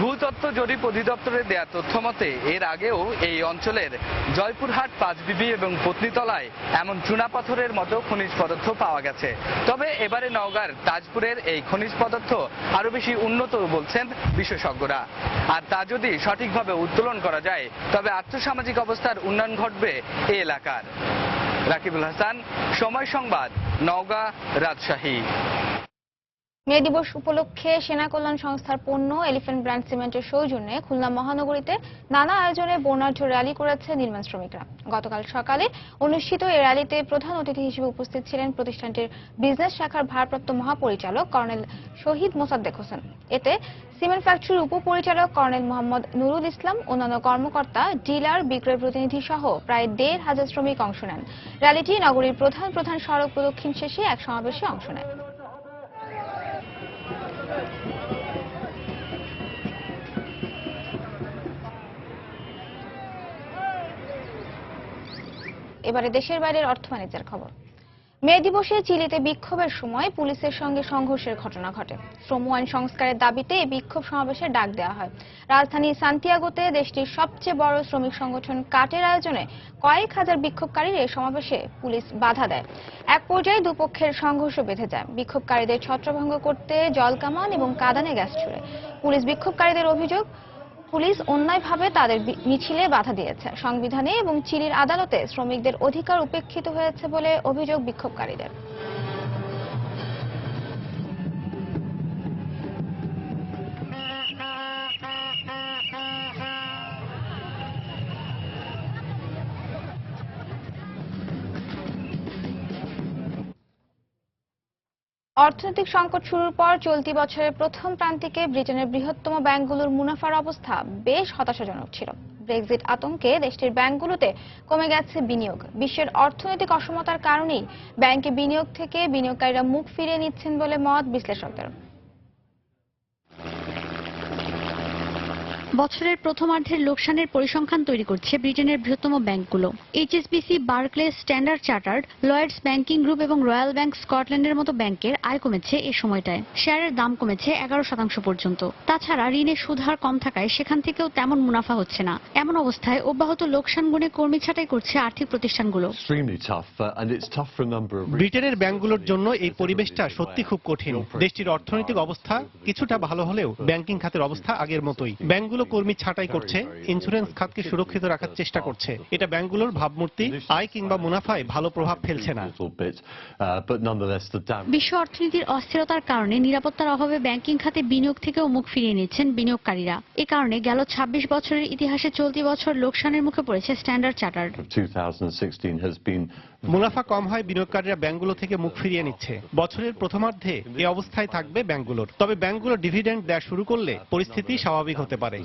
ভূতত্ত্ব জরিপ অধিদপ্তরের দেয়া তথ্য মতে এর আগেও এই অঞ্চলের জয়পুরহাট, পাঁচবিবি এবং পত্নীতলায় এমন চুনাপাথরের মতো খনিজ পদার্থ পাওয়া গেছে। তবে এবারে নওগাঁর তাজপুরের এই খনিজ পদার্থ আরো বেশি উন্নত বলছেন বিশেষজ্ঞরা। আর তা যদি সঠিকভাবে উত্তোলন করা যায় তবে আর্থসামাজিক অবস্থার উন্নয়ন ঘটবে এই এলাকার। রাকিবুল হাসান, সময় সংবাদ, নওগাঁ, রাজশাহী। মে দিবস উপলক্ষে সেনা কল্যাণ সংস্থার পণ্য এলিফ্যান্ট ব্র্যান্ড সিমেন্টের সৌজন্যে খুলনা মহানগরীতে নানা আয়োজনে বর্ণাঢ্য র্যালি করেছে নির্মাণ শ্রমিকরা। গতকাল সকালে অনুষ্ঠিত এই র্যালিতে প্রধান অতিথি হিসেবে উপস্থিত ছিলেন প্রতিষ্ঠানটির বিজনেস শাখার ভারপ্রাপ্ত মহাপরিচালক কর্নেল শহীদ মোসাদ্দেক হোসেন। এতে সিমেন্ট ফ্যাক্টরির উপপরিচালক কর্নেল মোহাম্মদ নুরুল ইসলাম, অন্যান্য কর্মকর্তা, ডিলার, বিক্রয় প্রতিনিধি সহ প্রায় 1,500 শ্রমিক অংশ নেন। র্যালিটি নগরীর প্রধান প্রধান সড়ক প্রদক্ষিণ শেষে এক সমাবেশে অংশ নেয়। এবারে দেশের বাইরের অর্থ বাণিজ্যের খবর। মে দিবসে চিলিতে বিক্ষোভের সময় পুলিশের সঙ্গে সংঘর্ষের ঘটনা ঘটে। শ্রম আইন সংস্কারের দাবিতে এই বিক্ষোভ সমাবেশে ডাক দেওয়া হয়। রাজধানী সান্তিয়াগোতে দেশটির সবচেয়ে বড় শ্রমিক সংগঠন কাটের আয়োজনে কয়েক হাজার বিক্ষোভকারীর এই সমাবেশে পুলিশ বাধা দেয়। এক পর্যায়ে দুপক্ষের সংঘর্ষ বেঁধে যায়। বিক্ষোভকারীদের ছত্রভঙ্গ করতে জলকামান এবং কাঁদানে গ্যাস ছুড়ে। পুলিশ বিক্ষোভকারীদের অভিযোগ, পুলিশ অন্যায়ভাবে তাদের মিছিলে বাধা দিয়েছে। সংবিধানে এবং চিলির আদালতে শ্রমিকদের অধিকার উপেক্ষিত হয়েছে বলে অভিযোগ বিক্ষোভকারীদের। অর্থনৈতিক সংকট শুরুর পর চলতি বছরের প্রথম প্রান্তিকে ব্রিটেনের বৃহত্তম ব্যাংকগুলোর মুনাফার অবস্থা বেশ হতাশাজনক ছিল। ব্রেক্সিট আতঙ্কে দেশটির ব্যাংকগুলোতে কমে গেছে বিনিয়োগ। বিশ্বের অর্থনৈতিক অসমতার কারণেই ব্যাংকে বিনিয়োগ থেকে বিনিয়োগকারীরা মুখ ফিরিয়ে নিচ্ছেন বলে মত বিশ্লেষকদের। বছরের প্রথমার্ধের লোকসানের পরিসংখ্যান তৈরি করছে ব্রিটেনের বৃহত্তম ব্যাংকগুলো। HSBC, Barclays, standard chartered, Lloyds banking group এবং রয়্যাল ব্যাংক স্কটল্যান্ডের মতো ব্যাংকের আয় কমেছে এই সময়টায়। শেয়ারের দাম কমেছে 11% পর্যন্ত। তাছাড়া ঋণের সুদ হার কম থাকায় সেখান থেকেও তেমন মুনাফা হচ্ছে না। এমন অবস্থায় অব্যাহত লোকসান গুণে কর্মী ছাঁটাই করছে আর্থিক প্রতিষ্ঠানগুলো। ব্রিটেনের ব্যাংকগুলোর জন্য এই পরিবেশটা সত্যি খুব কঠিন। দেশটির অর্থনৈতিক অবস্থা কিছুটা ভালো হলেও ব্যাংকিং খাতের অবস্থা আগের মতোই। ব্যাংকগুলো কর্মী ছাঁটাই করছে, ইন্স্যুরেন্স খাতকে সুরক্ষিত রাখার চেষ্টা করছে। এটা ব্যাংকগুলোর ভাবমূর্তি, আয় কিংবা মুনাফায় ভালো প্রভাব ফেলছে না। বিশ্ব অর্থনীতির অস্থিরতার কারণে নিরাপত্তার অভাবে ব্যাংকিং খাতে বিনিয়োগ থেকেও মুখ ফিরিয়ে নিচ্ছেন বিনিয়োগকারীরা। এ কারণে গেল 26 বছরের ইতিহাসে চলতি বছর লোকসানের মুখে পড়েছে স্ট্যান্ডার্ড চার্টার্ড। মুনাফা কম হয়, বিনিয়োগকারীরা ব্যাংকগুলো থেকে মুখ ফিরিয়ে নিচ্ছে। বছরের প্রথমার্ধে এই অবস্থায় থাকবে ব্যাংকগুলোর। তবে ব্যাংকগুলো ডিভিডেন্ড দেওয়া শুরু করলে পরিস্থিতি স্বাভাবিক হতে পারে।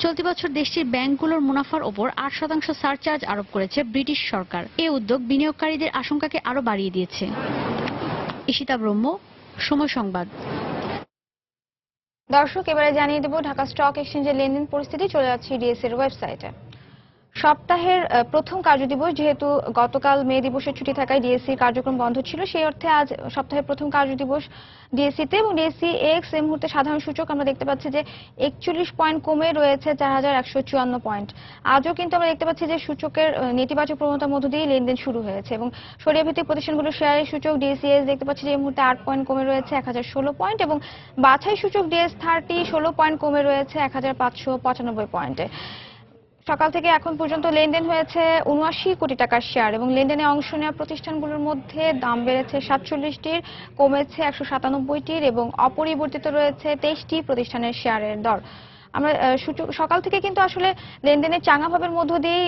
চলতি বছর দেশটির ব্যাংকগুলোর মুনাফার ওপর 8% সারচার্জ আরোপ করেছে ব্রিটিশ সরকার। এই উদ্যোগ বিনিয়োগকারীদের আশঙ্কাকে আরো বাড়িয়ে দিয়েছে। ঈশিতা ব্রহ্ম, সময় সংবাদ। দর্শক, এবারে জানিয়ে দেব ঢাকা স্টক এক্সচেঞ্জের লেনদেন পরিস্থিতি। চলে যাচ্ছে ডিএসসি এর ওয়েবসাইটে। সপ্তাহের প্রথম কার্যদিবস, যেহেতু গতকাল মে দিবসের ছুটি থাকায় ডিএসসি কার্যক্রম বন্ধ ছিল, সেই অর্থে আজ সপ্তাহের প্রথম কার্যদিবস ডিএসসিতে। এবং ডিএসসি এক্স এই মুহূর্তে সাধারণ সূচক আমরা দেখতে পাচ্ছি যে 41 পয়েন্ট কমে রয়েছে 4154 পয়েন্ট। আজও কিন্তু আমরা দেখতে পাচ্ছি যে সূচকের নেতিবাচক প্রবণতার মধ্য দিয়ে লেনদেন শুরু হয়েছে। এবং সরিয়া ভিত্তিক প্রতিষ্ঠানগুলোর শেয়ারের সূচক ডিএসসি এক্স দেখতে পাচ্ছি যে এই মুহূর্তে 8 পয়েন্ট কমে রয়েছে 1016 পয়েন্ট। এবং বাছাই সূচক ডিএস 30 16 পয়েন্ট কমে রয়েছে 1595 পয়েন্টে। সকাল থেকে এখন পর্যন্ত লেনদেন হয়েছে 79 কোটি টাকার শেয়ার। এবং লেনদেনে অংশ নেওয়া প্রতিষ্ঠানগুলোর মধ্যে দাম বেড়েছে 47টির, কমেছে 197টির এবং অপরিবর্তিত রয়েছে 23টি প্রতিষ্ঠানের শেয়ারের দর। আমরা সকাল থেকে কিন্তু আসলে লেনদেনের চাঙাভাবের মধ্য দিয়েই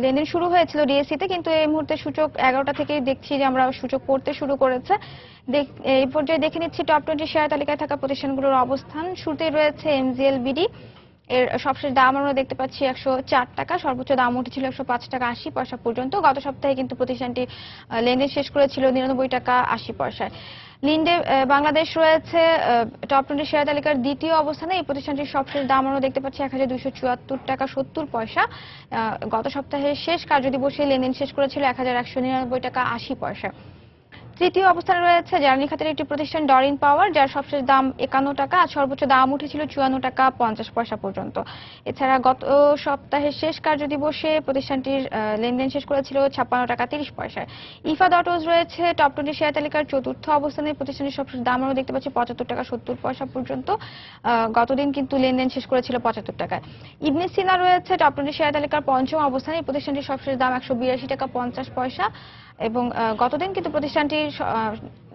লেনদেন শুরু হয়েছিল ডিএসসিতে, কিন্তু এই মুহূর্তে সূচক 11টা থেকেই দেখছি যে আমরা সূচক পড়তে শুরু করেছে। এই পর্যায়ে দেখে নিচ্ছি টপ 20 শেয়ার তালিকায় থাকা প্রতিষ্ঠানগুলোর অবস্থান। শুরুতেই রয়েছে এমজিএল বিডি, এর সবশেষ দাম আমরা দেখতে পাচ্ছি 104 টাকা, সর্বোচ্চ দাম উঠেছিল 105 টাকা 80 পয়সা পর্যন্ত। গত সপ্তাহে কিন্তু প্রতিষ্ঠানটি লেনদেন শেষ করেছিল 99 টাকা 80 পয়সায়। লিন্ডে বাংলাদেশ রয়েছে টপ 20 শেয়ার তালিকার দ্বিতীয় অবস্থানে। এই প্রতিষ্ঠানটির সবশেষ দাম আমরা দেখতে পাচ্ছি 1274 টাকা 70 পয়সা। গত সপ্তাহে শেষ কার্যদিবসে লেনদেন শেষ করেছিল 1199 টাকা 80 পয়সা। তৃতীয় অবস্থানে রয়েছে জ্বালানি খাতের একটি প্রতিষ্ঠান ডরিন পাওয়ার, যার সবশেষ দাম 51 টাকা, আর সর্বোচ্চ দাম উঠেছিল 54 টাকা 50 পয়সা পর্যন্ত। এছাড়া গত সপ্তাহের শেষ কার্যদিবসে প্রতিষ্ঠানটির লেনদেন শেষ করেছিল 56 টাকা 30 পয়সায়। ইফাদ অটোজ রয়েছে টপ 20 শেয়ার তালিকার চতুর্থ অবস্থানে। প্রতিষ্ঠানটির সবশেষ দাম আমরা দেখতে পাচ্ছি 75 টাকা 70 পয়সা পর্যন্ত। গতদিন কিন্তু লেনদেন শেষ করেছিল 75 টাকায়। ইবনে সিনা রয়েছে টপ 20 শেয়ার তালিকার পঞ্চম অবস্থানে। এই প্রতিষ্ঠানটির সবশেষ দাম 182 টাকা 50 পয়সা এবং গতদিন কিন্তু প্রতিষ্ঠানটির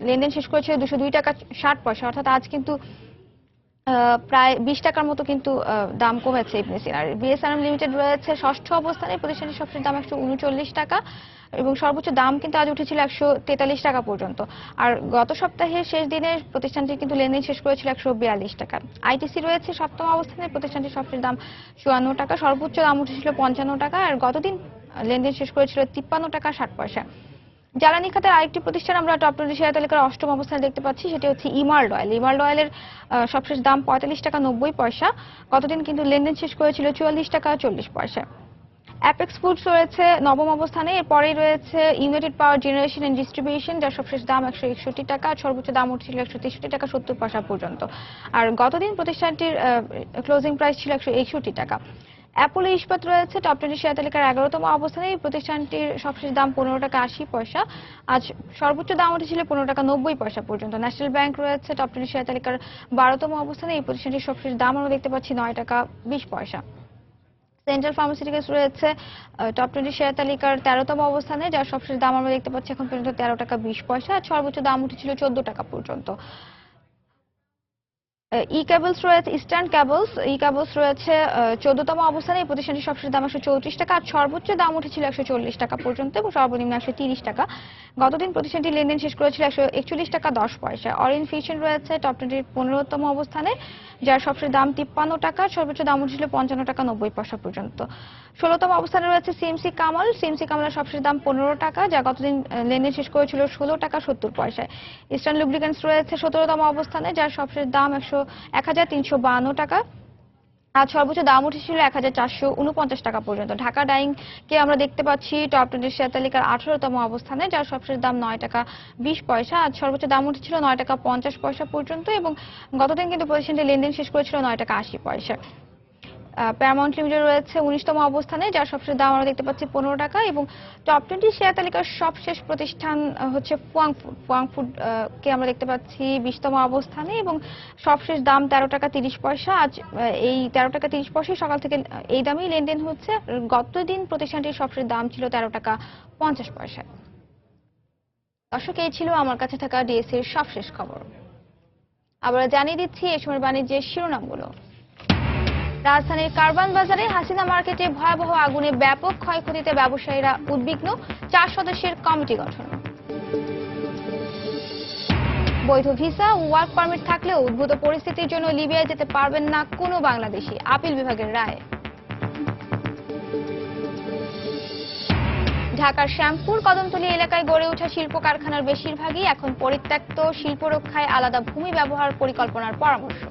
লেনদেন শেষ করেছিল 202 টাকা 60 পয়সা, অর্থাৎ আজ কিন্তু প্রায় 20 টাকার মতো কিন্তু দাম কমেছে ইবনে সিনার। বিএসআরএম লিমিটেড রয়েছে ষষ্ঠ অবস্থানে। প্রতিষ্ঠানটির সবশেষ দাম 139 টাকা এবং সর্বোচ্চ দাম কিন্তু আজ উঠেছিল 143 টাকা পর্যন্ত। আর গত সপ্তাহের শেষ দিনে প্রতিষ্ঠানটি কিন্তু লেনদেন শেষ করেছিল 142 টাকা। আইটিসি রয়েছে সপ্তম অবস্থানে। প্রতিষ্ঠানটির সবশেষ দাম 54 টাকা, সর্বোচ্চ দাম উঠেছিল 55 টাকা, আর গতদিন লেনদেন শেষ করেছিল 53 টাকা 60 পয়সা। জ্বালানি খাতের আরেকটি প্রতিষ্ঠান আমরা টপ 20 শেয়ার তালিকার অষ্টম অবস্থানে দেখতে পাচ্ছি, সেটি হচ্ছে ইমার্ল্ড অয়েল। ইমার্ল্ড অয়েলের সবশেষ দাম 45 টাকা 90 পয়সা, গতদিন কিন্তু লেনদেন শেষ করেছিল 44 টাকা 40 পয়সা। অ্যাপেক্স ফুডস রয়েছে নবম অবস্থানে। এরপরেই রয়েছে United Power Generation and Distribution, যার সবশেষ দাম 161 টাকা, সর্বোচ্চ দাম উঠেছিল 163 টাকা 70 পয়সা পর্যন্ত। আর গতদিন প্রতিষ্ঠানটির ক্লোজিং প্রাইস ছিল 161 টাকা। অ্যাপোলো ইস্পাত রয়েছে টপ 20 শেয়ার তালিকার 11তম অবস্থানে। এই প্রতিষ্ঠানটির সবশেষ দাম 15 টাকা 80 পয়সা, আজ সর্বোচ্চ দাম উঠেছিল 15 টাকা 90 পয়সা পর্যন্ত। ন্যাশনাল ব্যাংক রয়েছে টপ 20 শেয়ার তালিকার 12তম অবস্থানে। এই প্রতিষ্ঠানটির সবশেষ দাম আমরা দেখতে পাচ্ছি 9 টাকা 20 পয়সা। সেন্ট্রাল ফার্মাসিউটিক্যালস রয়েছে টপ 20 শেয়ার তালিকার 13তম অবস্থানে, যার সবশেষ দাম আমরা দেখতে পাচ্ছি এখন পর্যন্ত 13 টাকা 20 পয়সা, আর সর্বোচ্চ দাম উঠেছিল 14 টাকা পর্যন্ত। ই কেবলস রয়েছে ইস্টার্ন কেবলস, ই কেবলস রয়েছে 14তম অবস্থানে। এই প্রতিষ্ঠানটির সবশেষ দাম 134 টাকা, আর সর্বোচ্চ দাম উঠেছিল 140 টাকা পর্যন্ত এবং সর্বনিম্ন 130 টাকা। গতদিন প্রতিষ্ঠানটি লেনদেন শেষ করেছিল 141 টাকা 10 পয়সা। অরিন ফিশন রয়েছে টপ 20 15তম অবস্থানে, যার সবশেষ দাম 53 টাকা, সর্বোচ্চ দাম উঠেছিল 55 টাকা 90 পয়সা পর্যন্ত। 16তম অবস্থানে রয়েছে সিএমসি কামাল। সিএমসি কামালের সবশেষ দাম 15 টাকা, যা গতদিন লেনদেন শেষ করেছিল 16 টাকা 70 পয়সায়। ইস্টার্ন লুব্রিকেন্টস রয়েছে 17তম অবস্থানে, যার সবশেষ দাম 1352 টাকা, আজ সর্বোচ্চ দাম উঠেছিল 1449 টাকা পর্যন্ত। ঢাকা ডাইং কে আমরা দেখতে পাচ্ছি টপ 20 শেয়ার তালিকার 18তম অবস্থানে, যার সবশেষ দাম 9 টাকা 20 পয়সা, আজ সর্বোচ্চ দাম উঠেছিল 9 টাকা 50 পয়সা পর্যন্ত এবং গতদিন কিন্তু প্রতিষ্ঠানটি লেনদেন শেষ করেছিল 9 টাকা 80 পয়সা। প্যারামাউন্ট লিমিটেড রয়েছে 19তম অবস্থানে, যার সবশেষ দাম আমরা দেখতে পাচ্ছি 15 টাকা এবং টপ 20 শেয়ার তালিকার সবশেষ প্রতিষ্ঠান হচ্ছে ফুয়াং ফুড কে আমরা দেখতে পাচ্ছি 20তম অবস্থানে এবং সবশেষ দাম 13 টাকা 30 পয়সা। আজ এই 13 টাকা 30 পয়সা সকাল থেকে এই দামেই লেনদেন হচ্ছে। গতদিন প্রতিষ্ঠানটির সবশেষ দাম ছিল 13 টাকা 50 পয়সা। দর্শক, এই ছিল আমার কাছে থাকা ডিএসসির সবশেষ খবর। আবার জানিয়ে দিচ্ছি এই সময় বাণিজ্যের শিরোনামগুলো। রাজধানীর কারওয়ান বাজারে হাসিনা মার্কেটে ভয়াবহ আগুনে ব্যাপক ক্ষয়ক্ষতিতে ব্যবসায়ীরা উদ্বিগ্ন, 4 সদস্যের কমিটি গঠন। বৈধ ভিসা ও ওয়ার্ক পারমিট থাকলেও উদ্ভূত পরিস্থিতির জন্য লিবিয়ায় যেতে পারবেন না কোনো বাংলাদেশি, আপিল বিভাগের রায়। ঢাকার শ্যামপুর কদমতলী এলাকায় গড়ে ওঠা শিল্প কারখানার বেশিরভাগই এখন পরিত্যক্ত, শিল্প রক্ষায় আলাদা ভূমি ব্যবহার পরিকল্পনার পরামর্শ।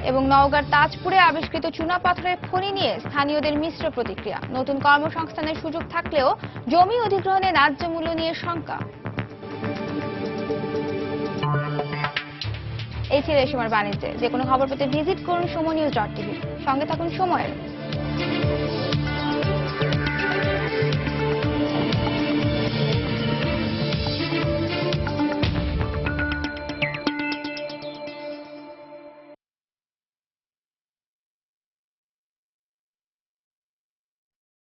এবং নওগাঁর তাজপুরে আবিষ্কৃত চুনা পাথরের খনি নিয়ে স্থানীয়দের মিশ্র প্রতিক্রিয়া। নতুন কর্মসংস্থানের সুযোগ থাকলেও জমি অধিগ্রহণে ন্যায্য মূল্য নিয়ে শঙ্কা। এই ছিল এই সময়ের বাণিজ্যে। যে কোনো খবর পেতে ভিজিট করুন সময় নিউজ.tv। সঙ্গে থাকুন সময়ের।